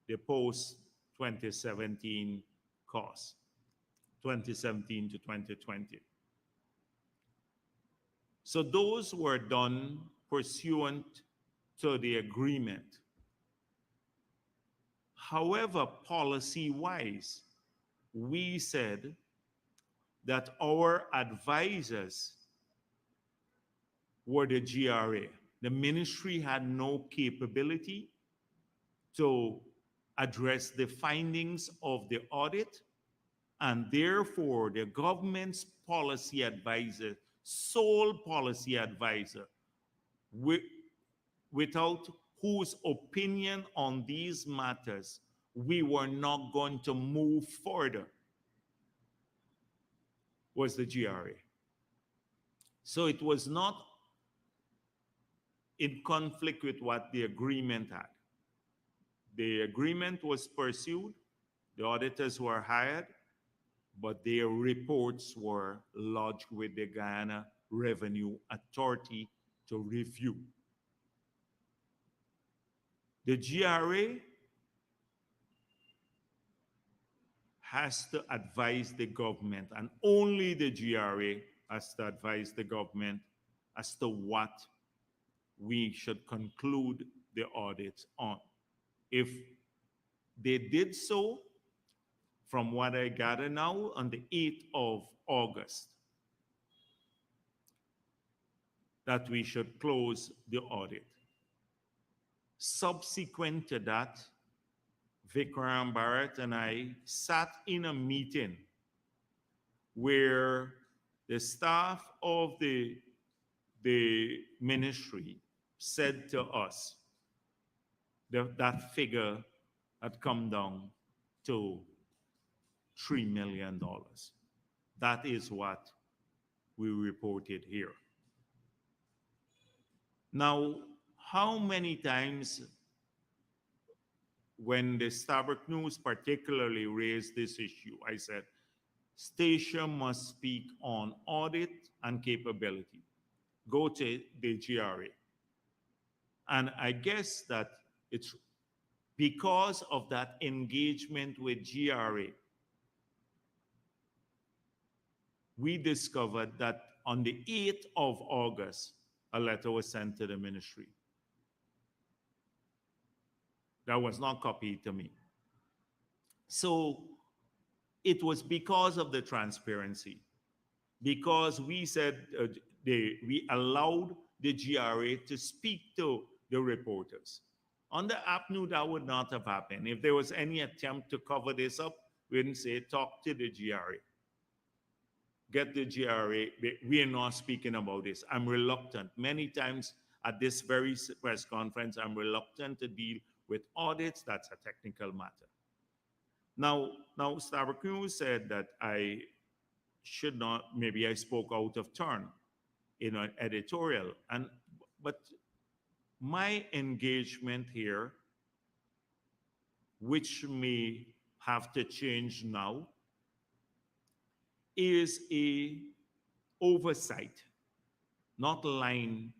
the post-2017 costs, 2017 to 2020. So those were done pursuant to the agreement. However, policy-wise, we said that our advisors were the GRA. The ministry had no capability to address the findings of the audit, and therefore the government's policy advisor, sole policy advisor, without whose opinion on these matters we were not going to move further, was the GRA. So it was not in conflict with what the agreement had. The agreement was pursued, the auditors were hired, but their reports were lodged with the Guyana Revenue Authority to review. The GRA has to advise the government, and only the GRA has to advise the government as to what we should conclude the audits on. If they did so, from what I gather now, on the 8th of August, that we should close the audit. Subsequent to that, Vikram Bharat and I sat in a meeting where the staff of the ministry said to us that that figure had come down to $3 million. That is what we reported here. Now, how many times when the Starbuck News particularly raised this issue, I said, station must speak on audit and capability. Go to the GRA. And I guess that it's because of that engagement with GRA, we discovered that on the 8th of August, a letter was sent to the ministry. That was not copied to me. So it was because of the transparency, because we said we allowed the GRA to speak to the reporters. On the APNU, that would not have happened. If there was any attempt to cover this up, we didn't say, talk to the GRA. Get the GRA. We are not speaking about this. I'm reluctant. Many times at this very press conference, I'm reluctant to deal with audits. That's a technical matter. Now Starbuck News said that I should not, maybe I spoke out of turn in an editorial. But my engagement here, which may have to change now, is a oversight, not line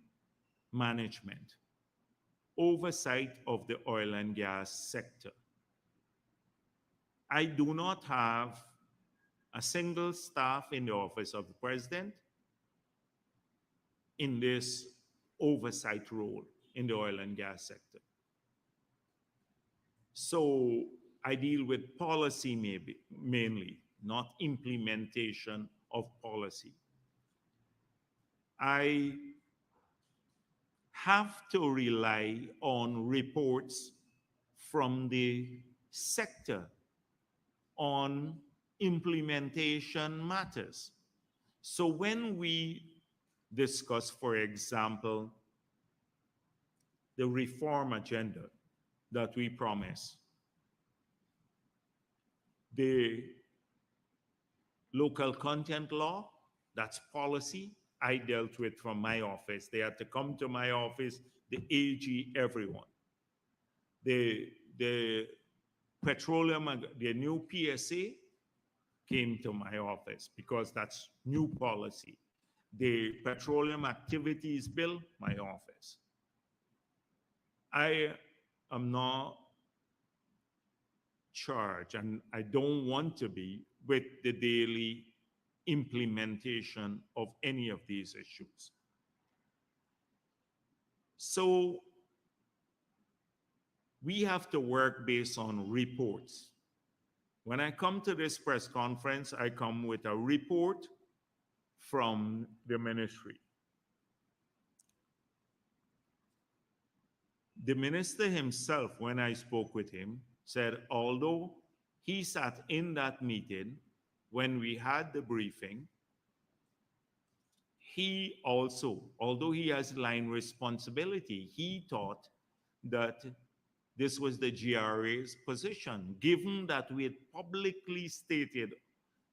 management, oversight of the oil and gas sector. I do not have a single staff in the office of the president in this oversight role in the oil and gas sector. So I deal with policy mainly, not implementation of policy. I have to rely on reports from the sector on implementation matters. So when we discuss, for example, the reform agenda that we promise, the local content law, that's policy, I dealt with from my office. They had to come to my office, the AG, everyone. The petroleum, the new PSA came to my office because that's new policy. The petroleum activities bill, my office. I am not charged, and I don't want to be, with the daily implementation of any of these issues. So we have to work based on reports. When I come to this press conference, I come with a report from the ministry. The minister himself, when I spoke with him, said although he sat in that meeting when we had the briefing, he also, although he has line responsibility, he thought that this was the GRA's position, given that we had publicly stated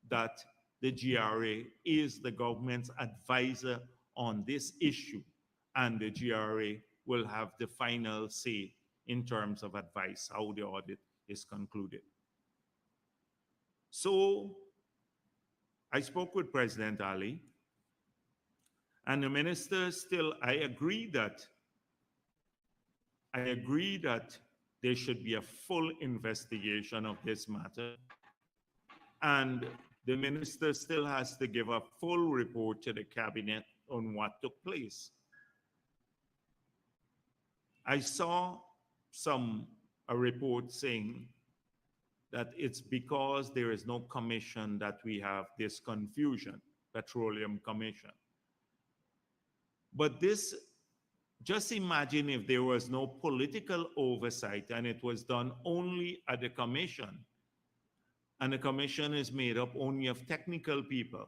that the GRA is the government's advisor on this issue, and the GRA will have the final say in terms of advice, how the audit is concluded. So I spoke with President Ali, and the minister still, I agree that there should be a full investigation of this matter, and the minister still has to give a full report to the cabinet on what took place. I saw a report saying that it's because there is no commission that we have this confusion, petroleum commission. But this Just imagine if there was no political oversight and it was done only at the commission, and the commission is made up only of technical people,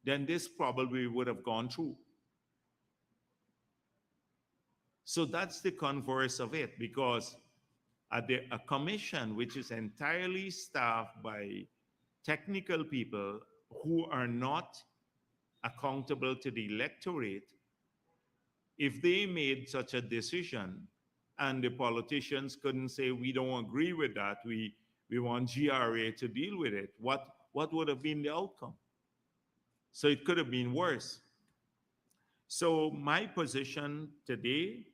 then this probably would have gone through. So that's the converse of it, because a commission which is entirely staffed by technical people who are not accountable to the electorate, if they made such a decision and the politicians couldn't say, we don't agree with that, we want GRA to deal with it, what would have been the outcome? So it could have been worse. So my position today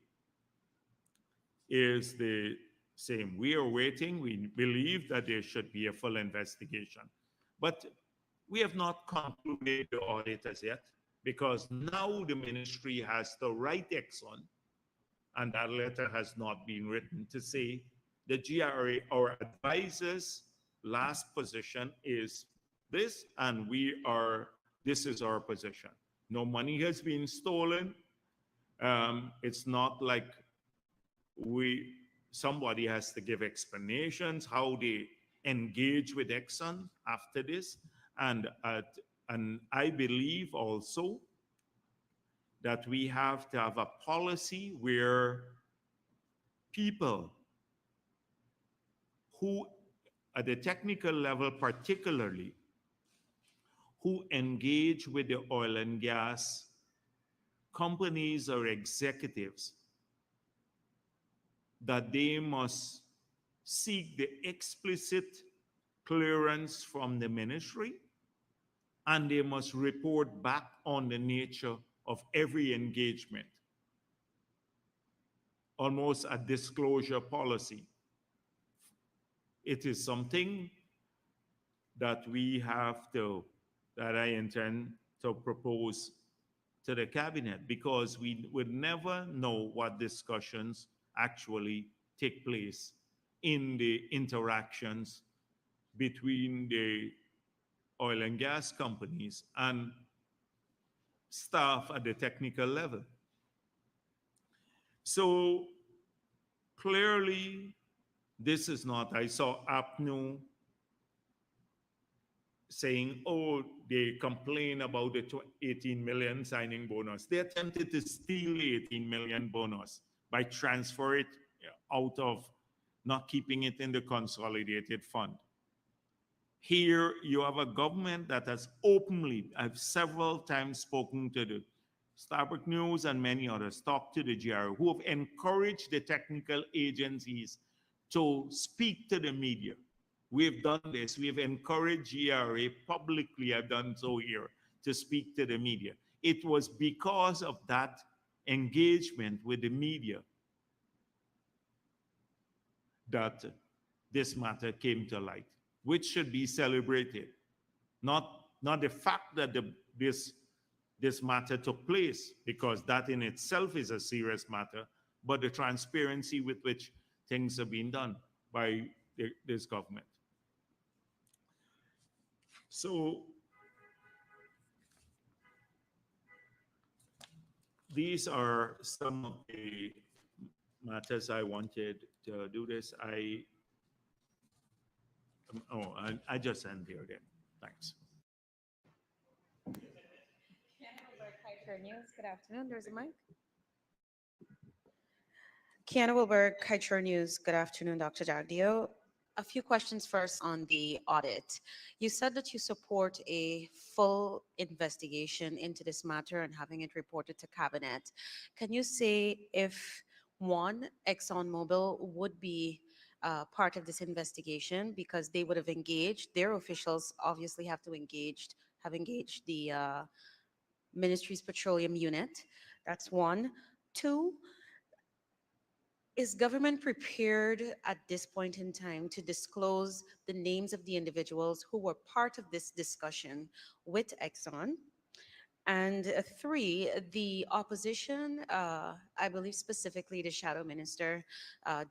is the same. We are waiting. We believe that there should be a full investigation. But we have not concluded the audit as yet, because now the ministry has to write Exxon, and that letter has not been written, to say the GRA, our advisor's last position is this, and this is our position. No money has been stolen. It's not like somebody has to give explanations how they engage with Exxon after this. And I believe also that we have to have a policy where people who, at the technical level particularly, who engage with the oil and gas companies or executives, that they must seek the explicit clearance from the ministry, and they must report back on the nature of every engagement, almost a disclosure policy. It is something that I intend to propose to the cabinet, because we would never know what discussions actually take place in the interactions between the oil and gas companies and staff at the technical level. So clearly, this is not, I saw APNU saying, oh, they complain about the 18 million signing bonus. They attempted to steal the 18 million bonus by transfer it out of, not keeping it in the consolidated fund. Here you have a government that has openly, I've several times spoken to the Starbuck News and many others, talked to the GRA, who have encouraged the technical agencies to speak to the media. We've done this. We've encouraged GRA publicly, I've done so here, to speak to the media. It was because of that engagement with the media that this matter came to light, which should be celebrated. Not the fact that this matter took place, because that in itself is a serious matter, but the transparency with which things have been done by this government. So these are some of the matters I wanted to do this. I just end here then. Thanks. News. Good afternoon. There's a mic. Kiana Wilberg, Kaichur News. Good afternoon, Dr. Jagdeo. A few questions first on the audit. You said that you support a full investigation into this matter and having it reported to cabinet. Can you say if, one, ExxonMobil would be part of this investigation, because they would have engaged, their officials obviously have engaged the Ministry's Petroleum Unit? That's one. Two, is government prepared at this point in time to disclose the names of the individuals who were part of this discussion with Exxon? And three, the opposition, I believe specifically the Shadow Minister,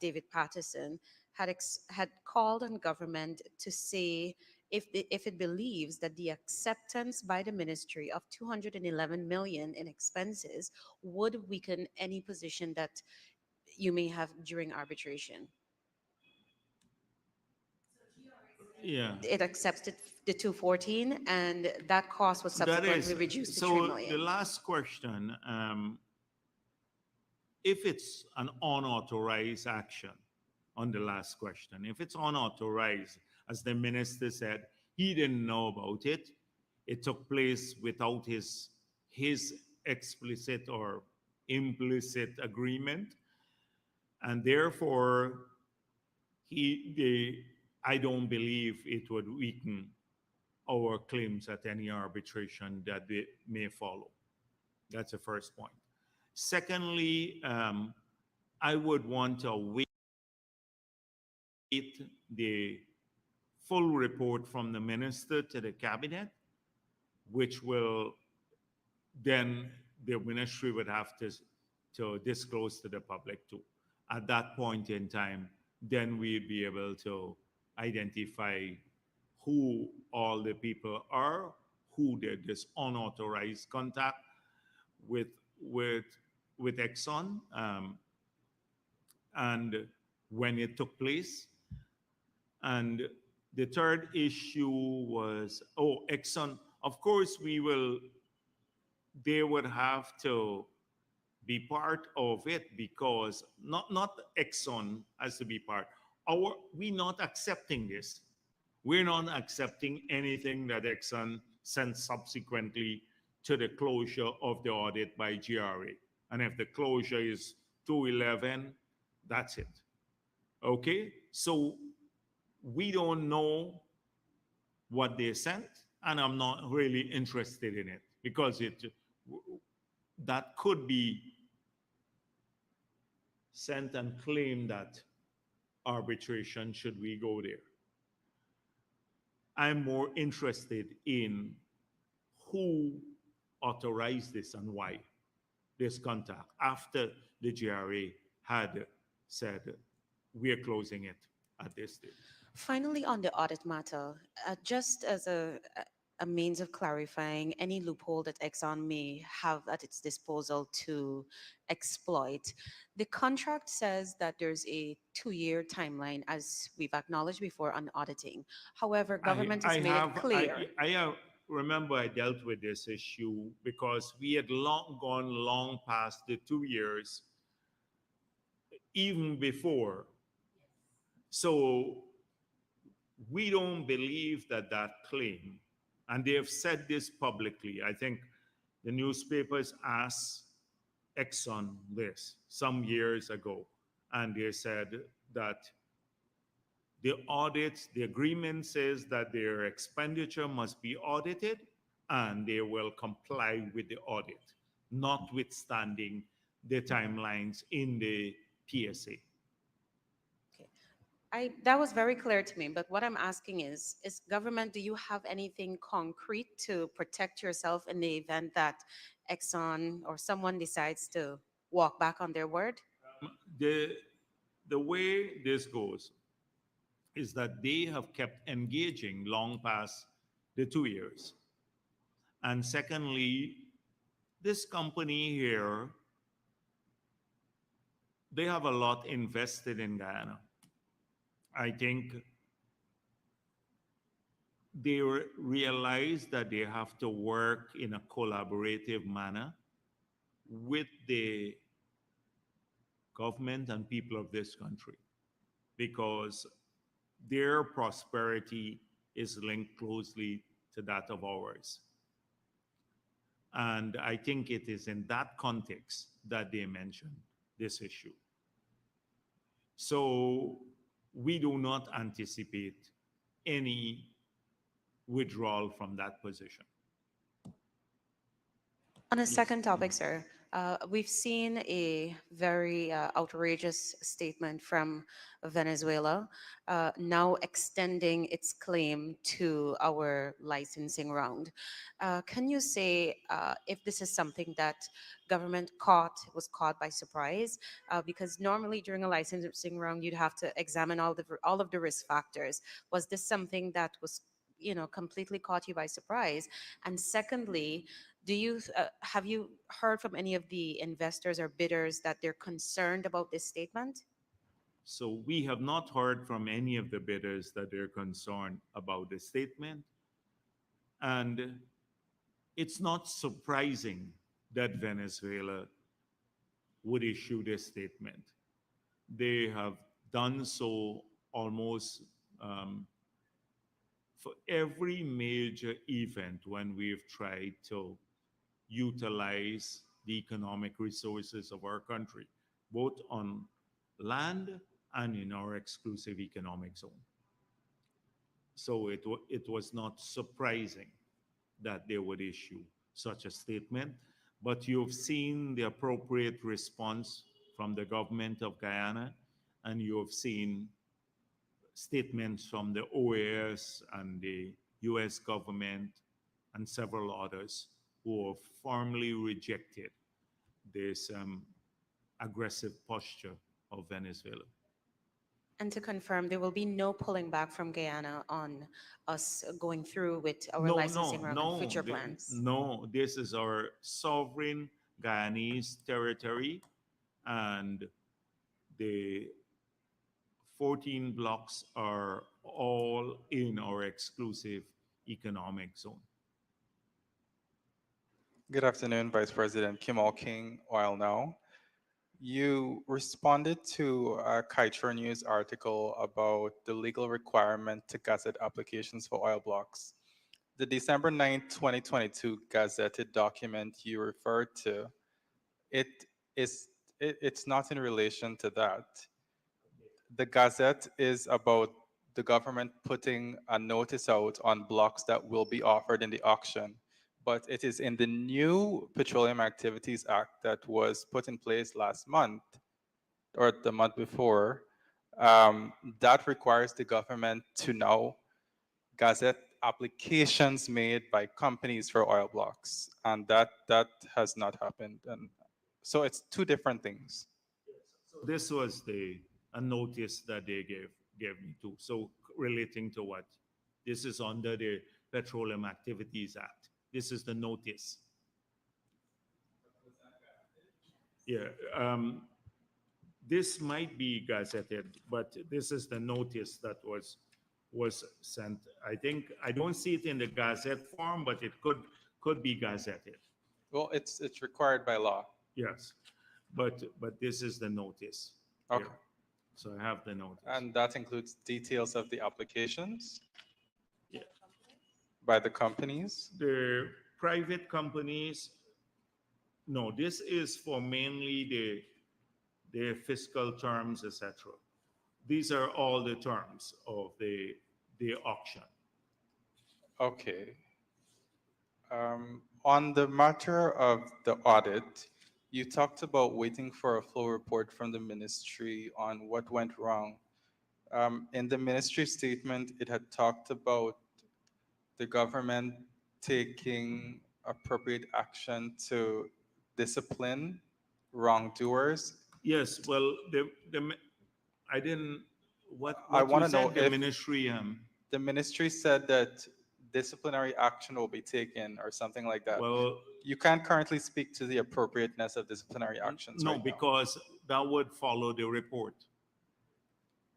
David Patterson, had called on government to say if it believes that the acceptance by the ministry of 211 million in expenses would weaken any position that you may have during arbitration. Yeah. It accepts the 214, and that cost was That subsequently is, reduced to 3 so the million. last question, if it's an unauthorized action, on the last question, if it's unauthorized, as the minister said, he didn't know about it, it took place without his explicit or implicit agreement, and therefore I don't believe it would weaken our claims at any arbitration that they may follow. That's the first point. Secondly, I would want to wait the full report from the minister to the cabinet, which will then the ministry would have to disclose to the public too. At that point in time, then we'd be able to identify who all the people are, who did this unauthorized contact with with with Exxon, and when it took place. And the third issue was, oh, Exxon. Of course, they would have to be part of it, because not Exxon has to be part. We're not accepting this. We're not accepting anything that Exxon sent subsequently to the closure of the audit by GRA. And if the closure is 211, that's it. Okay? So we don't know what they sent, and I'm not really interested in it, because that could be sent and claimed that arbitration should we go there. I'm more interested in who authorized this and why this contact after the GRA had said we're closing it at this stage. Finally, on the audit matter, just as a means of clarifying any loophole that Exxon may have at its disposal to exploit, the contract says that there's a 2-year timeline, as we've acknowledged before, on auditing. However, government has made it clear. I have, remember I dealt with this issue because we had gone long past the 2 years, even before. So we don't believe that claim, and they have said this publicly. I think the newspapers asked Exxon this some years ago, and they said that the audit, the agreement says that their expenditure must be audited and they will comply with the audit, notwithstanding the timelines in the PSA. Okay. That was very clear to me, but what I'm asking is government, do you have anything concrete to protect yourself in the event that Exxon or someone decides to walk back on their word? The, the way this goes is that they have kept engaging long past the 2 years. And secondly, this company here, they have a lot invested in Guyana. I think they realize that they have to work in a collaborative manner with the government and people of this country, because their prosperity is linked closely to that of ours. And I think it is in that context that they mentioned this issue. So we do not anticipate any withdrawal from that position. On a second topic, sir, we've seen a very outrageous statement from Venezuela, now extending its claim to our licensing round. Can you say if this is something that government was caught by surprise? Because normally during a licensing round, you'd have to examine all of the risk factors. Was this something that was completely caught you by surprise? And secondly, have you heard from any of the investors or bidders that they're concerned about this statement? So we have not heard from any of the bidders that they're concerned about the statement. And it's not surprising that Venezuela would issue this statement. They have done so almost um, for every major event when we've tried to utilize the economic resources of our country, both on land and in our exclusive economic zone. So it was not surprising that they would issue such a statement. But you've seen the appropriate response from the government of Guyana, and you have seen statements from the OAS and the US government and several others who have firmly rejected this aggressive posture of Venezuela. And to confirm, there will be no pulling back from Guyana on us going through with our No, licensing no, round and no, future plans. no. This is our sovereign Guyanese territory, and the 14 blocks are all in our exclusive economic zone. Good afternoon, Vice President Kim Al King, Oil Now. You responded to a Kaiser News article about the legal requirement to gazette applications for oil blocks. The December 9th, 2022 gazetted document you referred to, it is it's not in relation to that. The Gazette is about the government putting a notice out on blocks that will be offered in the auction. But it is in the new Petroleum Activities Act that was put in place last month or the month before, that requires the government to now gazette applications made by companies for oil blocks. And that has not happened. And so it's two different things. So this was the a notice that they gave me too. So relating to what? This is under the Petroleum Activities Act. This is the notice. Yeah. This might be gazetted, but this is the notice that was sent. I think I don't see it in the gazette form, but it could be gazetted. Well, it's required by law. Yes, but this is the notice. Okay. Here. So I have the notice. And that includes details of the applications Yeah. by the companies. The private companies. No, this is for mainly the fiscal terms, etc. These are all the terms of the auction. Okay. On the matter of the audit, you talked about waiting for a full report from the ministry on what went wrong. In the ministry statement, it had talked about the government taking appropriate action to discipline wrongdoers. Yes, well, I didn't. I What you want to know said? The if ministry. the ministry said that disciplinary action will be taken or something like that. Well, You can't currently speak to the appropriateness of disciplinary actions no, right now. because that would follow the report.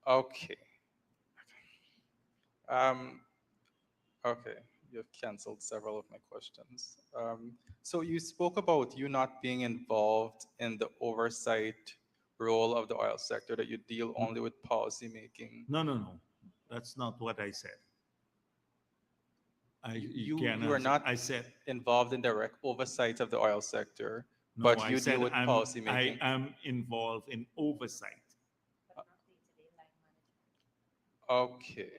Okay. Um, okay. You've canceled several of my questions. So you spoke about you not being involved in the oversight role of the oil sector, that you deal only with policy making. No, no, no. That's not what I said. You cannot are not I said involved in direct oversight of the oil sector, no. but I you said deal with policy making. I am involved in oversight. Okay.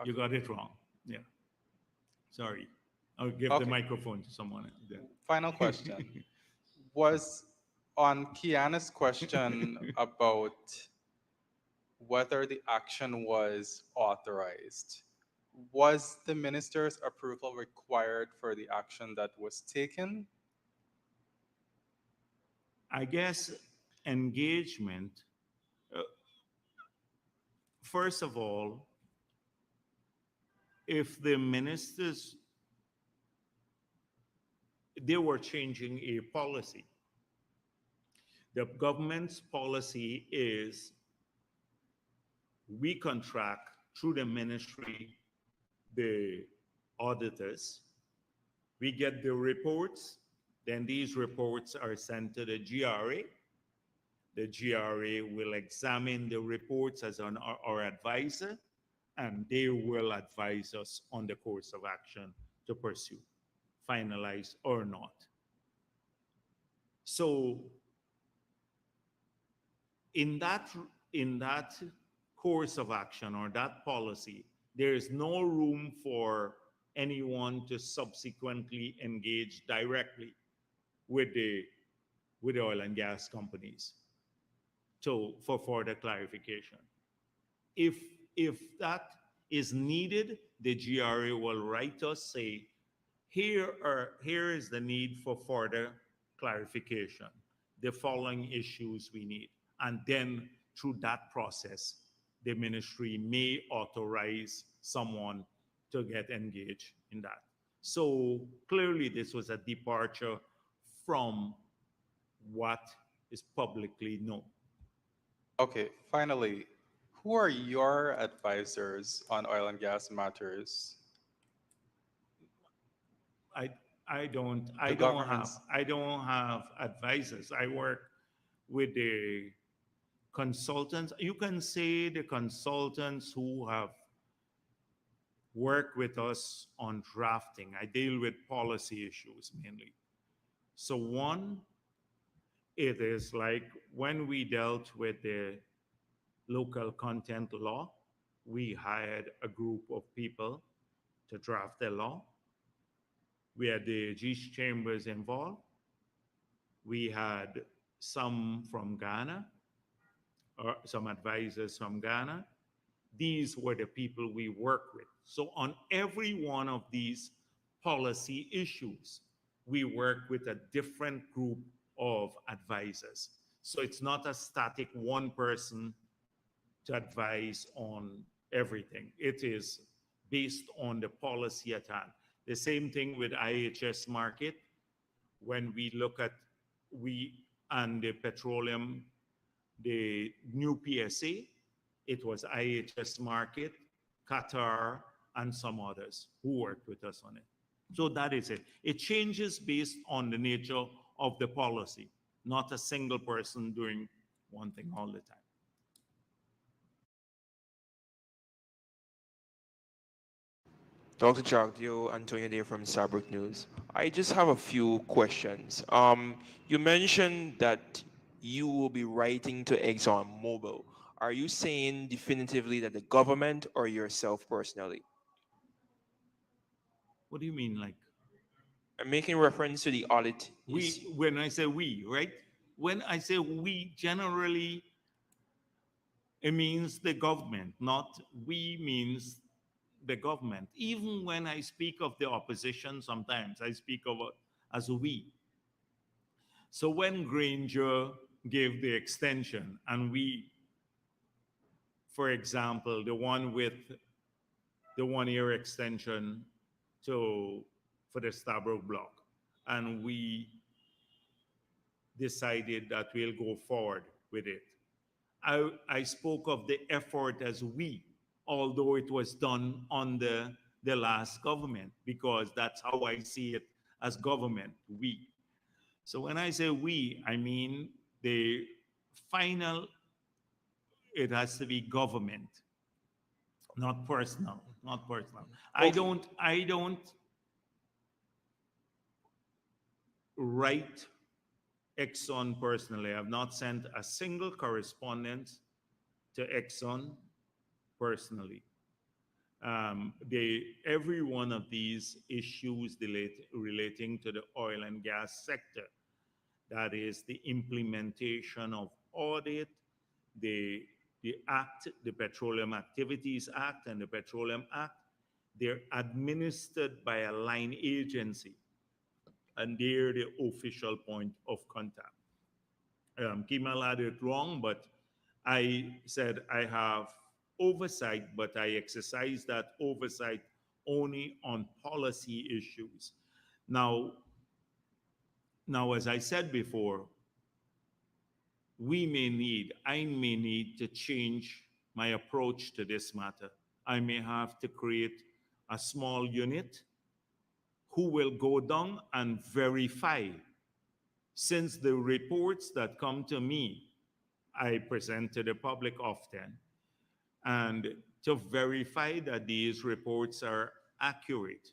You got it wrong. Yeah. Sorry. I'll give Okay. the microphone to someone then. Final question was on Kiana's question about whether the action was authorized. Was the minister's approval required for the action that was taken? I guess engagement. uh, First of all, if the ministers, they were changing a policy. The government's policy is we contract through the ministry the auditors. We get the reports, then these reports are sent to the GRA. The GRA will examine the reports as our advisor, and they will advise us on the course of action to pursue, finalize or not. So in that in that course of action or that policy, there is no room for anyone to subsequently engage directly with the oil and gas companies for further clarification. If if that is needed, the GRA will write us say, here is the need for further clarification, the following issues we need. And then through that process, the ministry may authorize someone to get engaged in that. So clearly, this was a departure from what is publicly known. Okay, finally, who are your advisors on oil and gas matters? I I don't I The don't have government's. I don't have advisors. I work with the consultants. You can say the consultants who have worked with us on drafting. I deal with policy issues mainly. So one, it is like when we dealt with the local content law, we hired a group of people to draft the law. We had the G chambers involved. We had some from Ghana, or some advisors from Ghana. These were the people we work with. So on every one of these policy issues, we work with a different group of advisors. So it's not a static one person to advise on everything. It is based on the policy at hand. The same thing with IHS market. When we look at we and the petroleum, the new PSA, it was IHS market, Qatar, and some others who worked with us on it. So that is it. It changes based on the nature of the policy, not a single person doing one thing all the time. Dr. Jagdeo, Antonio Day from Saarbrück News. I just have a few questions. You mentioned that you will be writing to ExxonMobil. Are you saying definitively that the government or yourself personally? What do you mean, like? I'm making reference to the audit. When I say we, right? When I say we, generally, it means the government, not we means the government. Even when I speak of the opposition, sometimes I speak of it as we. So when Granger gave the extension, and we, for example, the one with the 1 year extension for the Stabroek block, and we decided that we'll go forward with it. I spoke of the effort as we, although it was done under the last government, because that's how I see it as government, we. So when I say we, I mean the final, it has to be government, not personal, not personal. I don't write Exxon personally. I've not sent a single correspondence to Exxon personally. Every one of these issues relating to the oil and gas sector, that is the implementation of audit, the act, the Petroleum Activities Act and the Petroleum Act, they're administered by a line agency, and they're the official point of contact. Kimal had it wrong, but I said I have oversight, but I exercise that oversight only on policy issues. Now, now, as I said before, I may need to change my approach to this matter. I may have to create a small unit who will go down and verify, since the reports that come to me, I present to the public often, and to verify that these reports are accurate,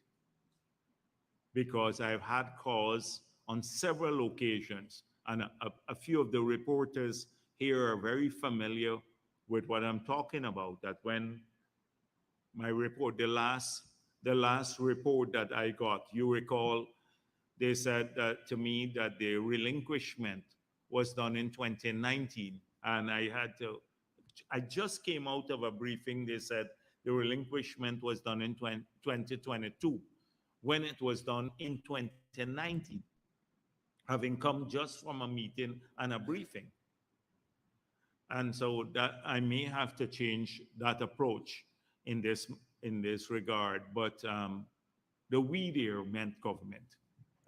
because I've had calls on several occasions, and a few of the reporters here are very familiar with what I'm talking about. That when my report, the last report that I got, you recall, they said that to me that the relinquishment was done in 2019, and I just came out of a briefing. They said the relinquishment was done in 2022, when it was done in 2019, having come just from a meeting and a briefing. And so that I may have to change that approach in this regard. But the we there meant government.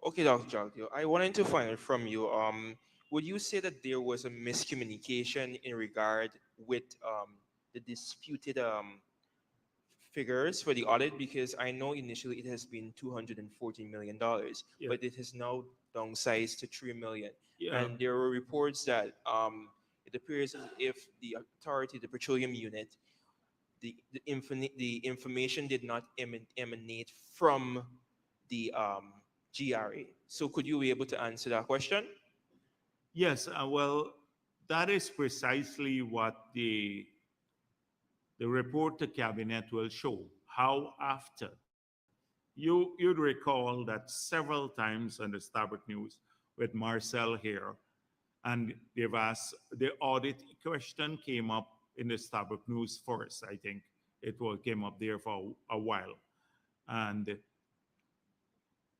Okay, Dr. Jagdeo, I wanted to find out from you. Would you say that there was a miscommunication in regard with the disputed figures for the audit? Because I know initially it has been $214 million, Yeah. but it has now downsized to 3 million. Yeah. And there were reports that it appears as if the authority, the petroleum unit, the information did not emanate from the GRA. So could you be able to answer that question? Yes. Well, that is precisely what the report to cabinet will show. How after you'd recall that several times on the Starbuck News with Marcel here, and they've asked, the audit question came up in the Starbuck News first. I think came up there for a while, and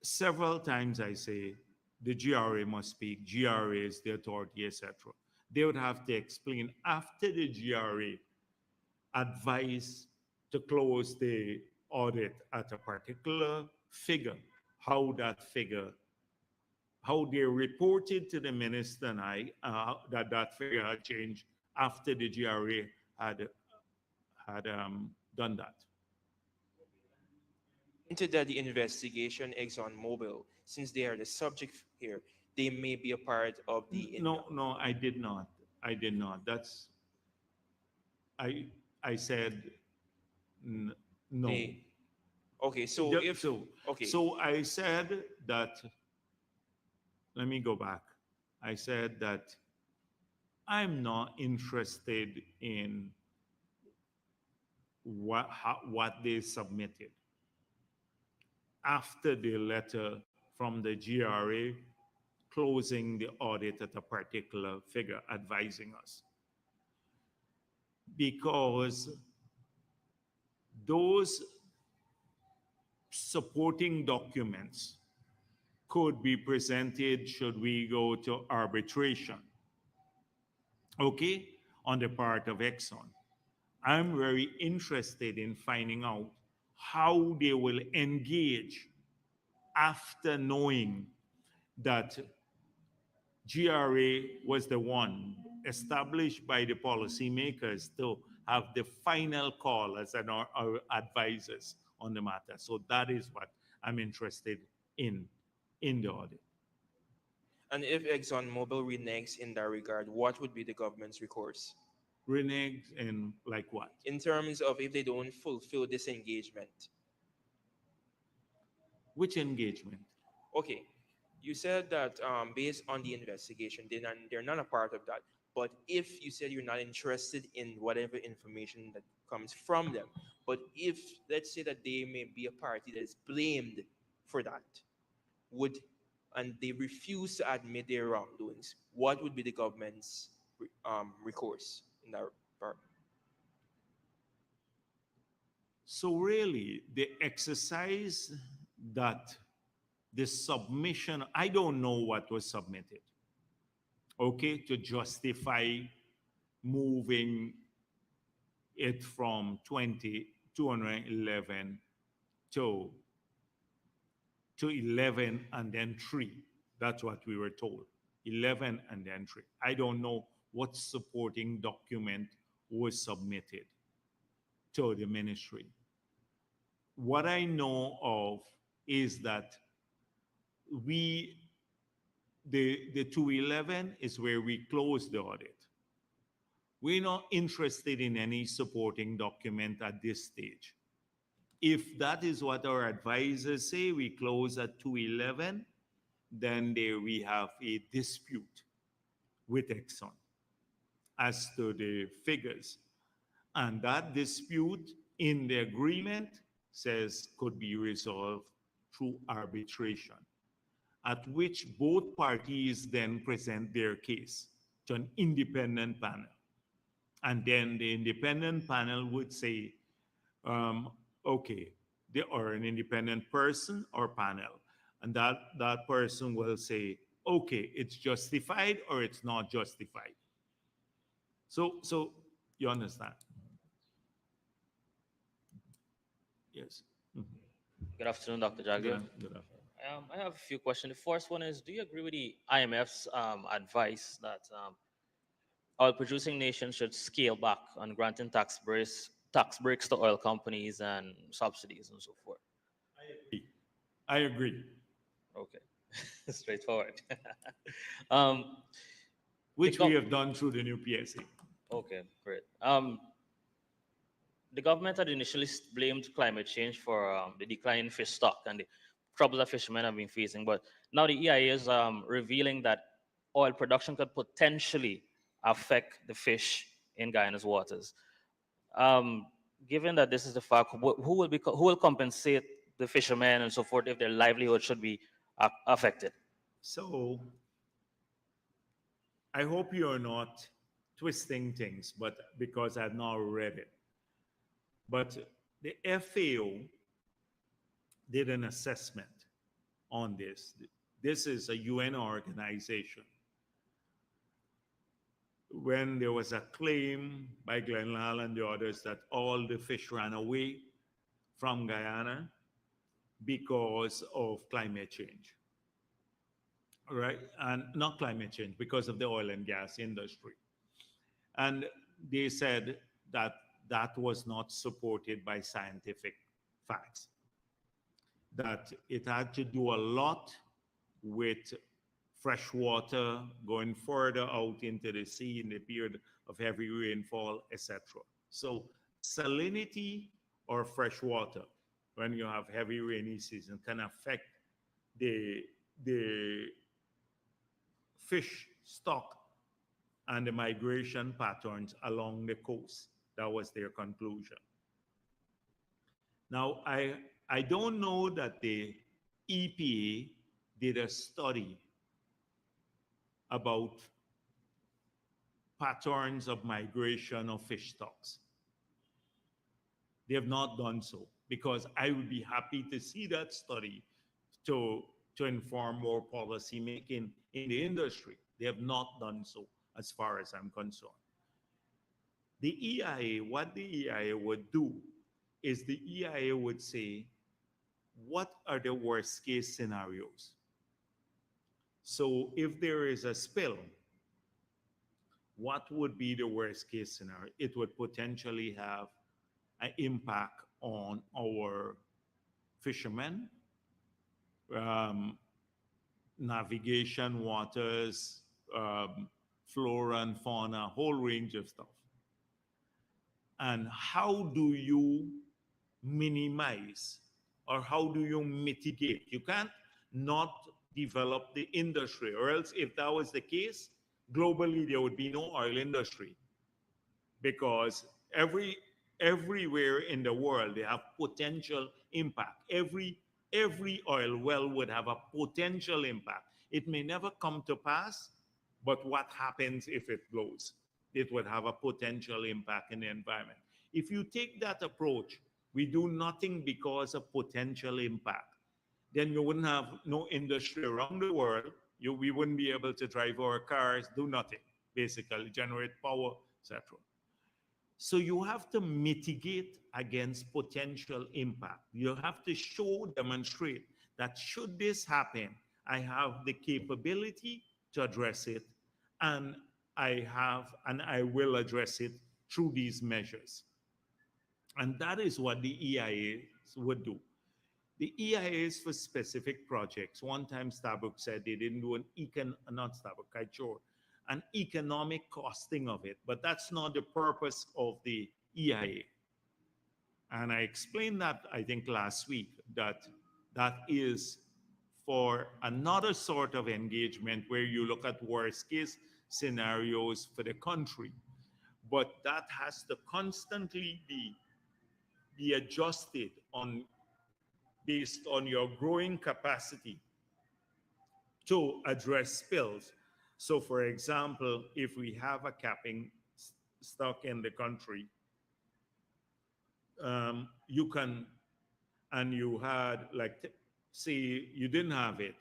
several times I say the GRA must speak. GRA is the authority, etc. They would have to explain after the GRA advise to close the audit at a particular figure, how that figure, how they reported to the minister and I that figure had changed after the GRA had done that. Into that the investigation ExxonMobil, since they are the subject here, they may be a part of the No, I did not. I did not. I I said no. they, okay, so if okay, So I said that, let me go back. I said that I'm not interested in what they submitted after the letter from the GRA closing the audit at a particular figure, advising us. Because those supporting documents could be presented should we go to arbitration, okay, on the part of Exxon. I'm very interested in finding out how they will engage after knowing that GRA was the one established by the policymakers to have the final call as our advisors on the matter. So that is what I'm interested in the audit. and if ExxonMobil reneges in that regard, what would be the government's recourse? Renege and like what? In terms of if they don't fulfill this engagement. Which engagement? Okay, you said that based on the investigation, they're not a part of that. But if you said you're not interested in whatever information that comes from them, but if let's say that they may be a party that is blamed for that, would and they refuse to admit their wrongdoings, what would be the government's recourse in that part? So really, the exercise that the submission, I don't know what was submitted, okay, to justify moving it from 211 to 11 and then 3. That's what we were told. 11 and then 3. I don't know what supporting document was submitted to the ministry. What I know of is that we the 211 is where we close the audit. We're not interested in any supporting document at this stage. If that is what our advisors say, we close at 211, then there we have a dispute with Exxon as to the figures. And that dispute in the agreement says could be resolved through arbitration, at which both parties then present their case to an independent panel. And then the independent panel would say, okay, they are an independent person or panel. And that person will say, okay, it's justified or it's not justified. So you understand? Yes. Good afternoon, Dr. Jagdeo. Good afternoon. I have a few questions. The first one is, do you agree with the IMF's advice that oil producing nations should scale back on granting tax breaks to oil companies and subsidies and so forth? I agree. Okay, straightforward. Which we have done through the new PSA. Okay, great. The government had initially blamed climate change for the decline in fish stock and the trouble that fishermen have been facing. But now the EIA is revealing that oil production could potentially affect the fish in Guyana's waters. Given that this is the fact, who will compensate the fishermen and so forth if their livelihood should be affected? So I hope you're not twisting things, but because I've not read it. But the FAO did an assessment on this. This is a UN organization. When there was a claim by Glenn Lal and the others that all the fish ran away from Guyana because of climate change, right? And not climate change, because of the oil and gas industry. And they said that that was not supported by scientific facts, that it had to do a lot with fresh water going further out into the sea in the period of heavy rainfall, etc. So salinity or fresh water, when you have heavy rainy season, can affect the fish stock and the migration patterns along the coast. That was their conclusion. Now, I don't know that the EPA did a study about patterns of migration of fish stocks. They have not done so, because I would be happy to see that study to inform more policy making in the industry. They have not done so, as far as I'm concerned. The EIA, what the EIA would do is the EIA would say, what are the worst case scenarios? So if there is a spill, what would be the worst case scenario? It would potentially have an impact on our fishermen, navigation waters, flora and fauna, a whole range of stuff. And how do you minimize, or how do you mitigate? You can't not develop the industry, or else if that was the case, globally there would be no oil industry, because everywhere in the world they have potential impact. Every oil well would have a potential impact. It may never come to pass, but what happens if it blows? It would have a potential impact in the environment. If you take that approach, we do nothing because of potential impact, then you wouldn't have no industry around the world. We wouldn't be able to drive our cars, do nothing, basically, generate power, etc. So you have to mitigate against potential impact. You have to show, demonstrate that should this happen, I have the capability to address it, and I will address it through these measures. And that is what the EIAs would do. The EIAs for specific projects. One time Starbucks said they didn't do not Starbucks, I sure, an economic costing of it, but that's not the purpose of the EIA. And I explained that, I think, last week, that that is for another sort of engagement where you look at worst case scenarios for the country. But that has to constantly be adjusted on based on your growing capacity to address spills. So, for example, if we have a capping stock in the country, you can, and you had, like, say you didn't have it,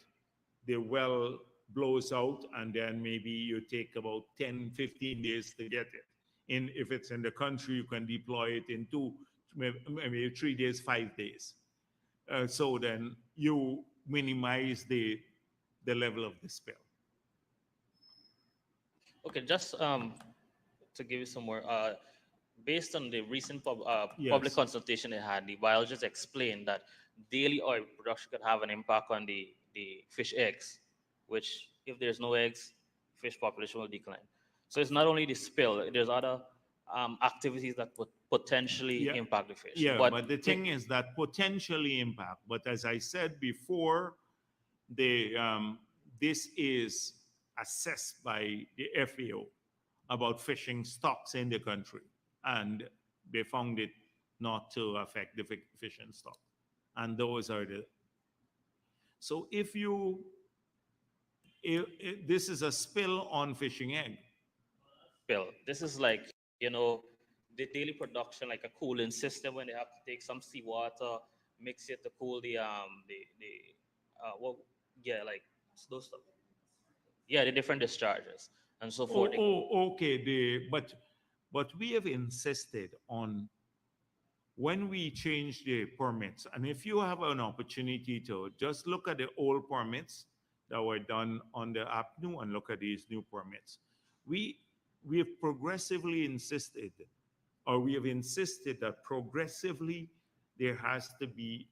the well blows out, and then maybe you take about 10, 15 days to get it. And if it's in the country, you can deploy it in maybe 3 days, 5 days. So then you minimize the level of the spill. Okay, just to give you some more, based on the recent public Yes. consultation they had, the biologists explained that daily oil production could have an impact on the fish eggs, which if there's no eggs, fish population will decline. So it's not only the spill, there's other activities that would potentially Yeah. impact the fish. Yeah, but the thing is that potentially impact. But as I said before, this is assessed by the FAO about fishing stocks in the country, and they found it not to affect the fishing stock. And those are the. So if this is a spill on fishing egg. Spill. This is like, the daily production, like a cooling system when they have to take some seawater, mix it to cool well, yeah, like those stuff. Yeah, the different discharges and so forth. Okay. But we have insisted on when we change the permits, and if you have an opportunity to just look at the old permits that were done on the APNU and look at these new permits, we have progressively insisted, or we have insisted that progressively there has to be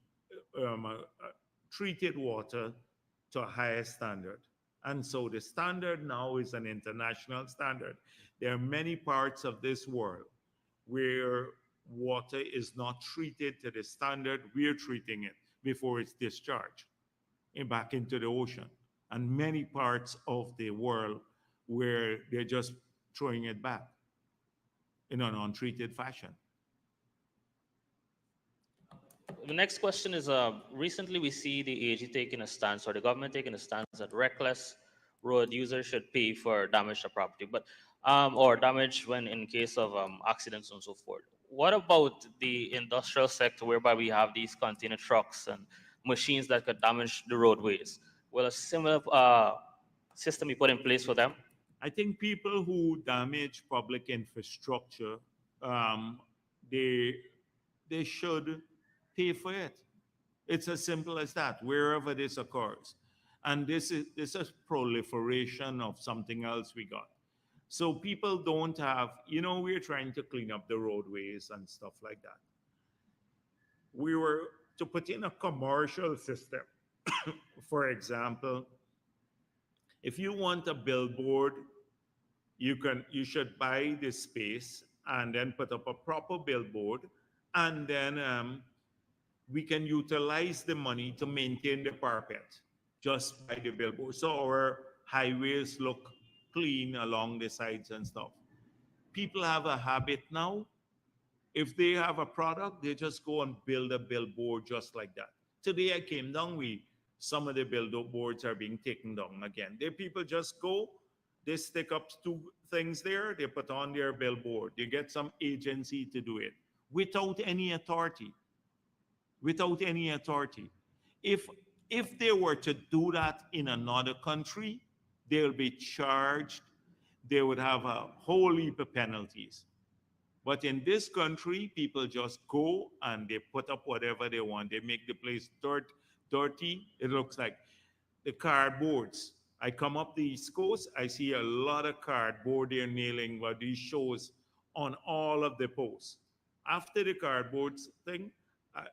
treated water to a higher standard. And so the standard now is an international standard. There are many parts of this world where water is not treated to the standard we're treating it before it's discharged back into the ocean. And many parts of the world where they're just throwing it back in an untreated fashion. The next question is, recently we see the AG taking a stance, or the government taking a stance, that reckless road users should pay for damage to property, but or damage when in case of accidents and so forth. What about the industrial sector, whereby we have these container trucks and machines that could damage the roadways? Will a similar system be put in place for them? I think people who damage public infrastructure, um, they they should pay for it. It's as simple as that, wherever this occurs. And this is proliferation of something else we got. So people don't have, we're trying to clean up the roadways and stuff like that. We were to put in a commercial system. For example, if you want a billboard, you should buy this space and then put up a proper billboard, and then we can utilize the money to maintain the parapet just by the billboard. So our highways look clean along the sides and stuff. People have a habit now. If they have a product, they just go and build a billboard just like that. Today I came down, some of the billboards are being taken down again. The people just go, they stick up two things there, they put on their billboard. They get some agency to do it without any authority. Without any authority. If they were to do that in another country, they'll be charged. They would have a whole heap of penalties. But in this country, people just go and they put up whatever they want. They make the place dirty. It looks like the cardboards. I come up the East Coast, I see a lot of cardboard they're nailing what these shows on all of the posts. After the cardboards thing,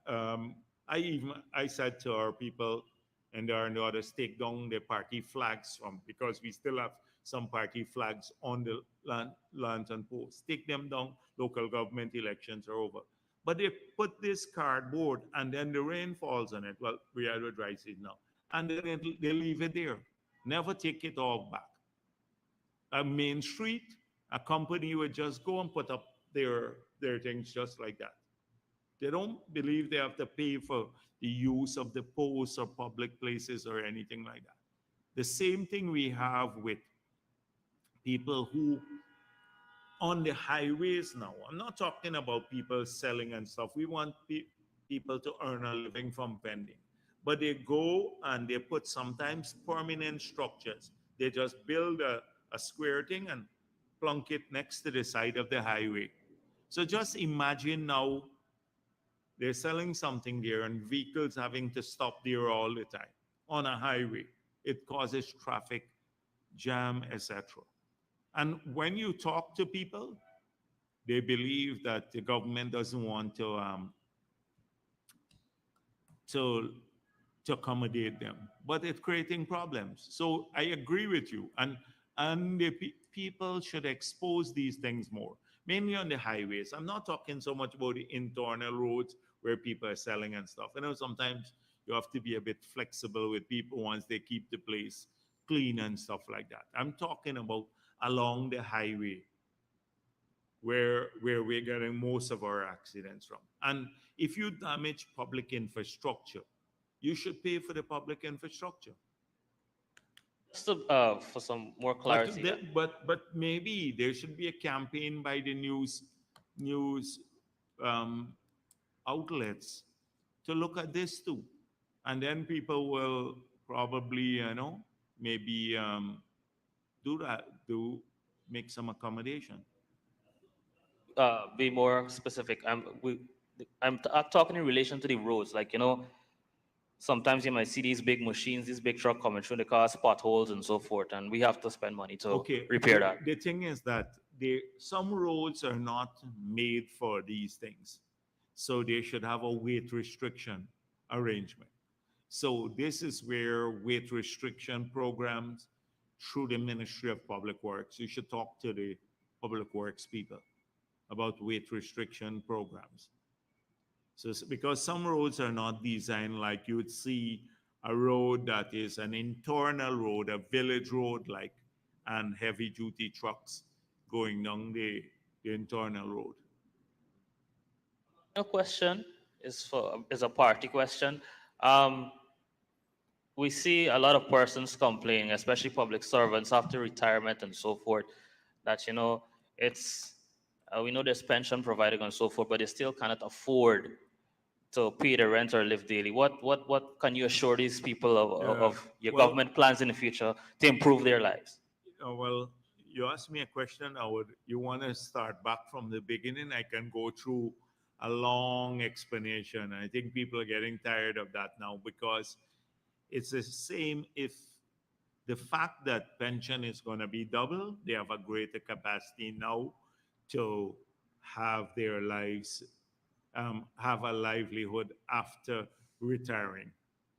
I said to our people and there are no others take down the party flags from because we still have some party flags on the lantern posts. Take them down. Local government elections are over. But they put this cardboard and then the rain falls on it. Well, we are at dry season now and then they leave it there. Never take it all back. A main street, a company would just go and put up their things just like that. They don't believe they have to pay for the use of the posts or public places or anything like that. The same thing we have with people who on the highways now. I'm not talking about people selling and stuff. We want people to earn a living from vending. But they go and they put sometimes permanent structures. They just build a square thing and plunk it next to the side of the highway. So just imagine now they're selling something there and vehicles having to stop there all the time on a highway. It causes traffic jam, etc. And when you talk to people, they believe that the government doesn't want to to accommodate them, but it's creating problems. So I agree with you, and the people should expose these things more, mainly on the highways. I'm not talking so much about the internal roads where people are selling and stuff. I know sometimes you have to be a bit flexible with people once they keep the place clean and stuff like that. I'm talking about along the highway where we're getting most of our accidents from. And if you damage public infrastructure, you should pay for the public infrastructure. Just to, for some more But clarity. maybe there should be a campaign by the news um, outlets to look at this too, and then people will probably maybe do that, do make some accommodation. Be more specific. I'm talking in relation to the roads. Like, sometimes you might see these big machines, these big truck coming through, they cause potholes and so forth, and we have to spend money to Okay, repair that. the thing is that some roads are not made for these things, so they should have a weight restriction arrangement. So this is where weight restriction programs through the Ministry of Public Works. You should talk to the public works people about weight restriction programs. So because some roads are not designed like you would see a road that is an internal road, a village road, like, and heavy duty trucks going down the internal road. No question is a party question. Um, we see a lot of persons complaining, especially public servants after retirement and so forth, that it's we know there's pension providing and so forth, but they still cannot afford to pay the rent or live daily. What can you assure these people of your Well, government plans in the future to improve their lives? well, you asked me a question. You want to start back from the beginning? I can go through a long explanation. I think people are getting tired of that now because it's the same. If the fact that pension is going to be double, they have a greater capacity now to have their lives, have a livelihood after retiring.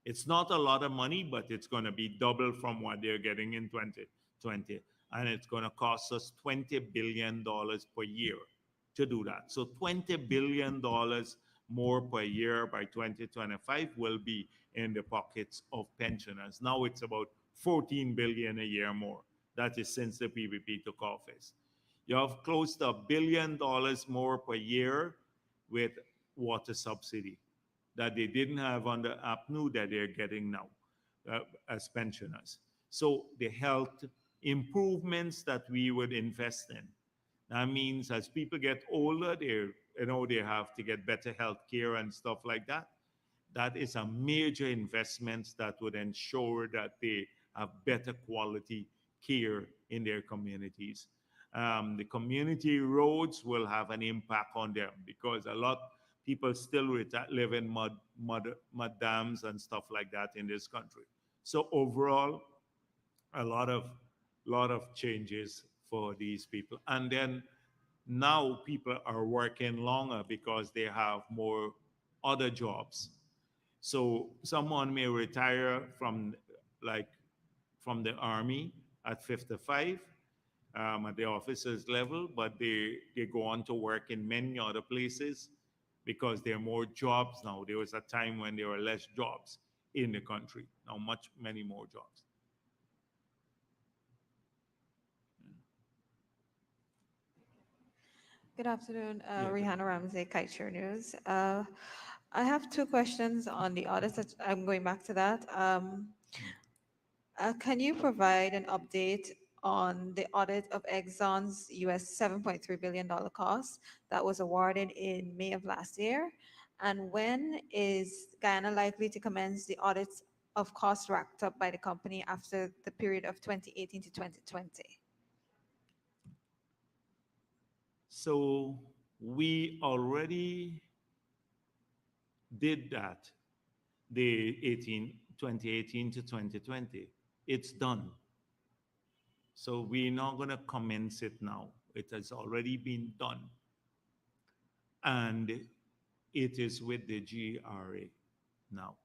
It's not a lot of money, but it's going to be double from what they're getting in 2020. And it's going to cost us $20 billion per year to do that. So $20 billion more per year by 2025 will be in the pockets of pensioners. Now it's about 14 billion a year more. That is since the PPP took office. You have close to $1 billion more per year with water subsidy that they didn't have under APNU that they're getting now as pensioners. So the health improvements that we would invest in. That means as people get older, they have to get better health care and stuff like that. That is a major investment that would ensure that they have better quality care in their communities. The community roads will have an impact on them because a lot people still live in mud dams and stuff like that in this country. So overall, a lot of changes for these people. And then now people are working longer because they have more other jobs. So someone may retire from like from the army at 55 at the officers level, but they go on to work in many other places because there are more jobs now. There was a time when there were less jobs in the country. Now many more jobs. Good afternoon, Yeah, good. Rihanna Ramsey, Kiteshare News. I have two questions on the audit. I'm going back to that. Can you provide an update on the audit of Exxon's US $7.3 billion cost that was awarded in May of last year? And when is Guyana likely to commence the audits of costs racked up by the company after the period of 2018 to 2020? So we already did that, the 2018 to 2020. It's done. So we're not going to commence it now. It has already been done. And it is with the GRA now.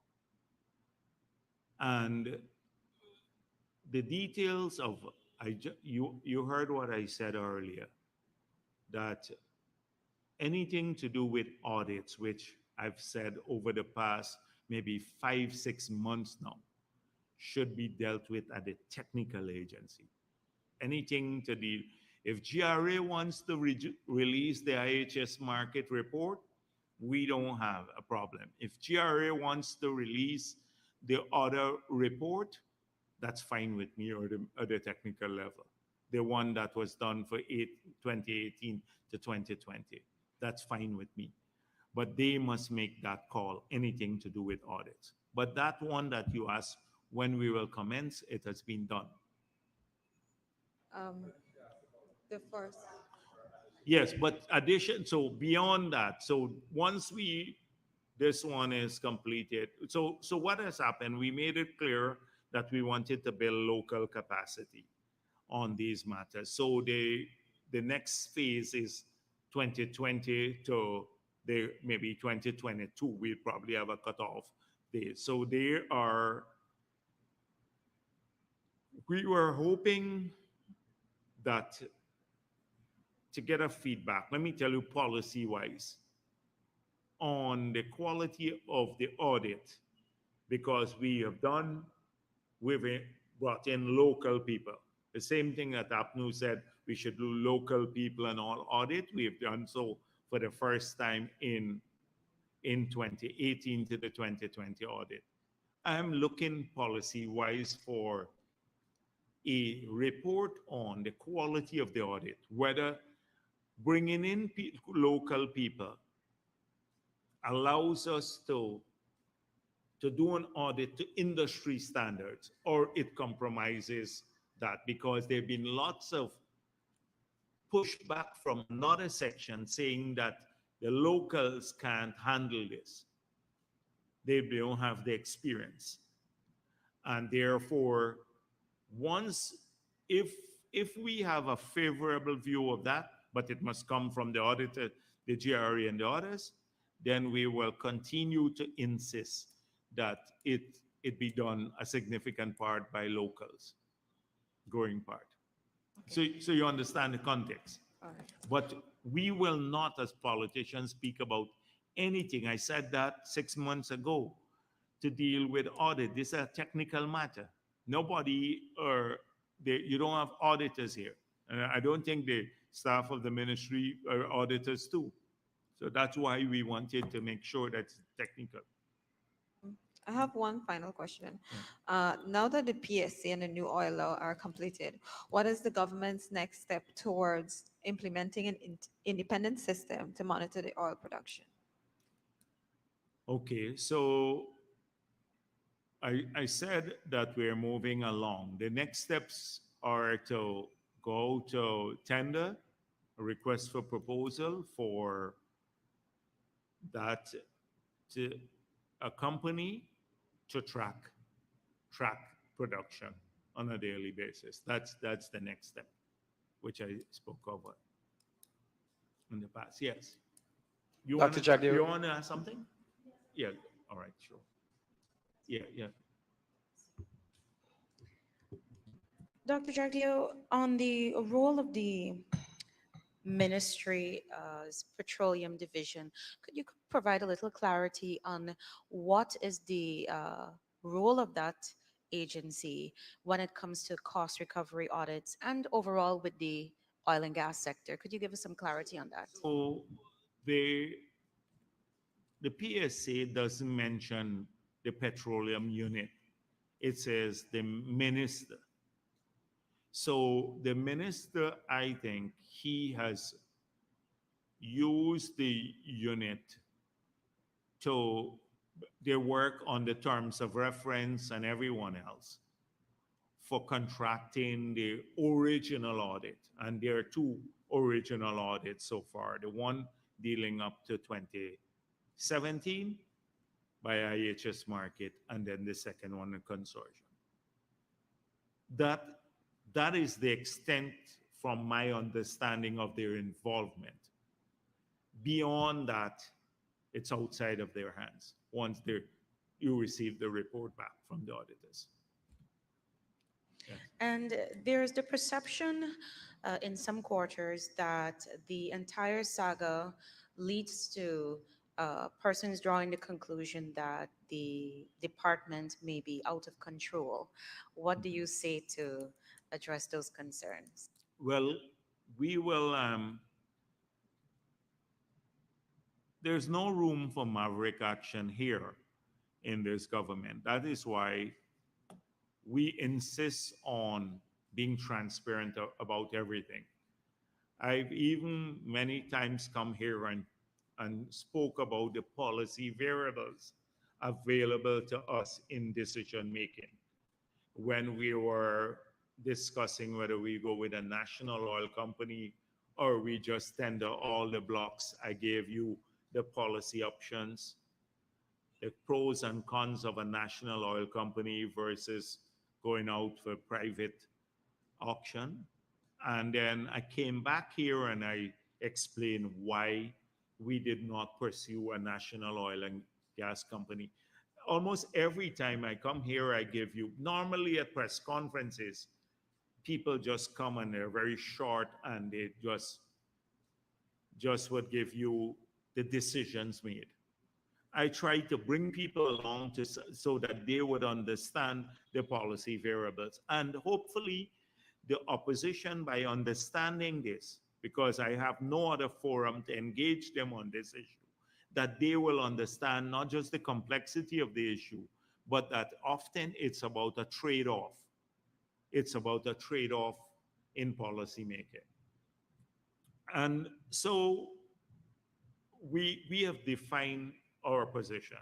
And the details of, you heard what I said earlier, that anything to do with audits, which I've said over the past maybe 5-6 months now, should be dealt with at the technical agency. Anything to deal, if GRA wants to release the IHS market report, we don't have a problem. If GRA wants to release the other report, that's fine with me, or the technical level. The one that was done for 2018 to 2020. That's fine with me. But they must make that call, anything to do with audits. But that one that you asked, when we will commence, it has been done. The first. Yes, but so beyond that, so once this one is completed, so what has happened, we made it clear that we wanted to build local capacity on these matters. So the next phase is 2020 to maybe 2022. We'll probably have a cutoff date. So we were hoping that to get a feedback, let me tell you policy-wise, on the quality of the audit, because we've brought in local people. The same thing that APNU said we should do local people and all audit. We have done so for the first time in 2018 to the 2020 audit. I'm looking policy-wise for a report on the quality of the audit, whether bringing in local people allows us to do an audit to industry standards, or it compromises that, because there have been lots of pushback from another section saying that the locals can't handle this. They don't have the experience. And therefore, if we have a favorable view of that, but it must come from the auditor, the GRE and the others, then we will continue to insist that it be done a significant part by locals, growing part. Okay. So you understand the context. All right. But we will not, as politicians, speak about anything. I said that 6 months ago, to deal with audit. This is a technical matter. Nobody, you don't have auditors here. And I don't think the staff of the ministry are auditors too. So that's why we wanted to make sure that it's technical. I have one final question. Now that the PSC and the new oil law are completed, what is the government's next step towards implementing an independent system to monitor the oil production? Okay, so I said that we're moving along. The next steps are to go to tender, a request for proposal for that to a company to track production on a daily basis. That's the next step, which I spoke of in the past. Yes. Dr. Jagdeo, You wanna ask something? Yeah. All right. Sure. Yeah. Yeah. Dr. Jagdeo, on the role of the ministry's petroleum division, could you provide a little clarity on what is the role of that agency when it comes to cost recovery audits and overall with the oil and gas sector? Could you give us some clarity on that? So the the PSA doesn't mention the petroleum unit. It says the minister. So the minister, I think he has used the unit to their work on the terms of reference and everyone else for contracting the original audit. And there are two original audits so far. The one dealing up to 2017 by IHS Market, and then the second one, the consortium. That, that is the extent from my understanding of their involvement. Beyond that, it's outside of their hands once you receive the report back from the auditors. Yes. And there's the perception in some quarters that the entire saga leads to persons drawing the conclusion that the department may be out of control. What do you say to address those concerns? Well, we will, there's no room for maverick action here in this government. That is why we insist on being transparent about everything. I've even many times come here and spoke about the policy variables available to us in decision making. When we were discussing whether we go with a national oil company or we just tender all the blocks, I gave you the policy options, the pros and cons of a national oil company versus going out for private auction. And then I came back here and I explained why we did not pursue a national oil and gas company. Almost every time I come here, I give you, normally at press conferences, people just come and they're very short and they just would give you the decisions made. I try to bring people along so that they would understand the policy variables. And hopefully the opposition, by understanding this, because I have no other forum to engage them on this issue, that they will understand not just the complexity of the issue, but that often it's about a trade-off. It's about a trade-off in policy making. And so we have defined our position.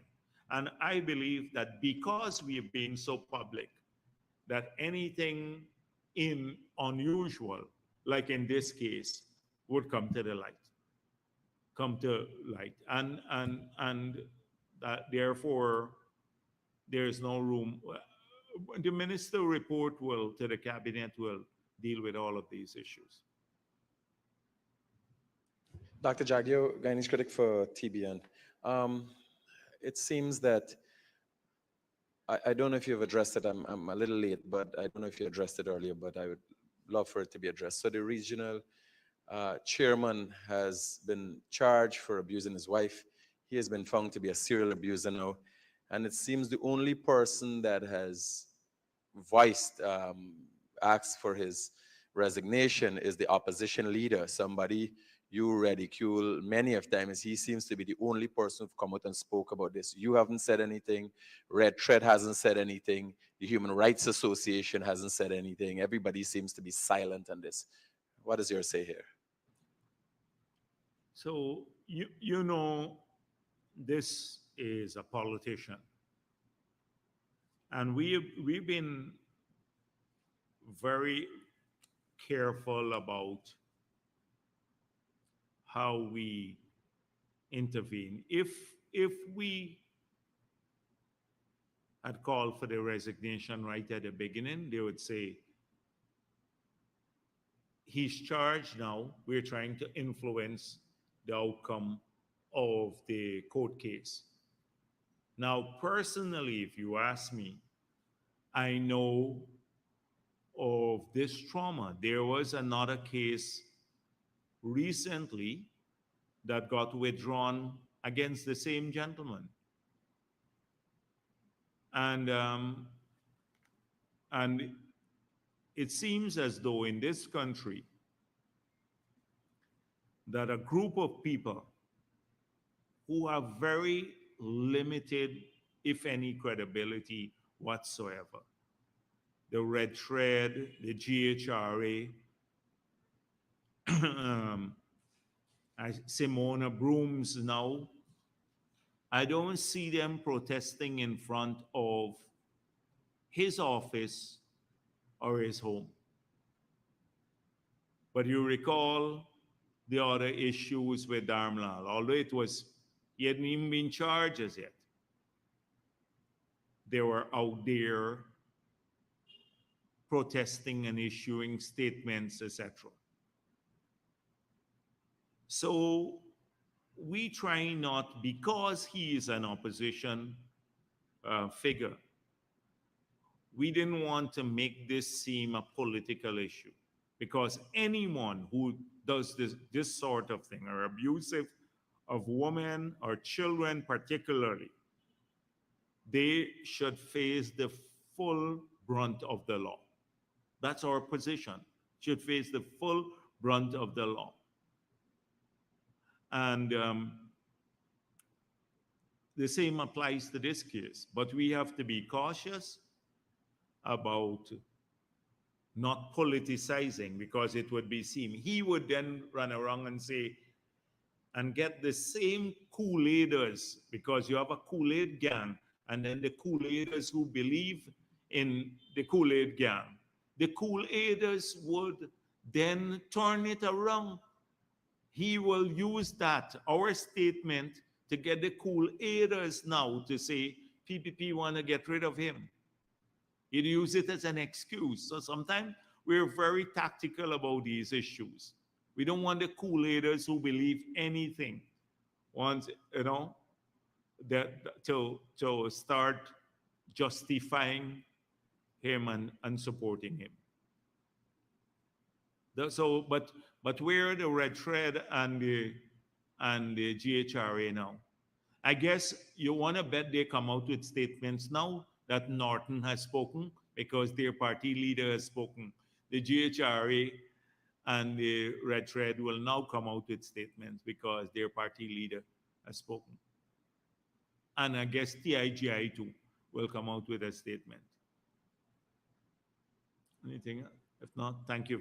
And I believe that because we are being so public, that anything unusual, like in this case, would come to the light. And that therefore there is no room. The minister report to the cabinet will deal with all of these issues. Dr. Jagdeo, Guyanese critic for TBN. It seems that, I don't know if you've addressed it, I'm a little late, but I don't know if you addressed it earlier, but I would love for it to be addressed. So the regional chairman has been charged for abusing his wife. He has been found to be a serial abuser now. And it seems the only person that has voiced, asked for his resignation is the opposition leader, somebody you ridicule many of times. He seems to be the only person who've come out and spoke about this. You haven't said anything. Red Thread hasn't said anything. The Human Rights Association hasn't said anything. Everybody seems to be silent on this. What is your say here? So, you know, this is a politician. And we've been very careful about how we intervene. If we had called for the resignation right at the beginning, they would say, he's charged now, we're trying to influence the outcome of the court case. Now, personally, if you ask me, I know of this trauma. There was another case recently that got withdrawn against the same gentleman. And and it seems as though in this country that a group of people who have very limited, if any, credibility whatsoever, the Red Thread, the GHRA, Simona Brooms now, I don't see them protesting in front of his office or his home. But you recall the other issues with Dharmlal, although he hadn't even been charged as yet. They were out there protesting and issuing statements, etc. So we try not, because he is an opposition figure, we didn't want to make this seem a political issue, because anyone who does this sort of thing, or abusive of women or children particularly, they should face the full brunt of the law. That's our position. Should face the full brunt of the law. And the same applies to this case. But we have to be cautious about not politicizing, because it would be seen. He would then run around and say, and get the same Kool-Aiders, because you have a Kool-Aid gang, and then the Kool-Aiders who believe in the Kool-Aid gang. The Kool-Aiders would then turn it around. He will use that, our statement, to get the Kool-Aiders now to say, PPP want to get rid of him. He'd use it as an excuse. So sometimes we're very tactical about these issues. We don't want the Kool-Aiders who believe anything want, to start justifying him and supporting him. But where the Red Thread and the GHRA now? I guess you want to bet they come out with statements now that Norton has spoken, because their party leader has spoken. The GHRA and the Red Thread will now come out with statements because their party leader has spoken. And I guess TIGI too will come out with a statement. Anything? If not, thank you.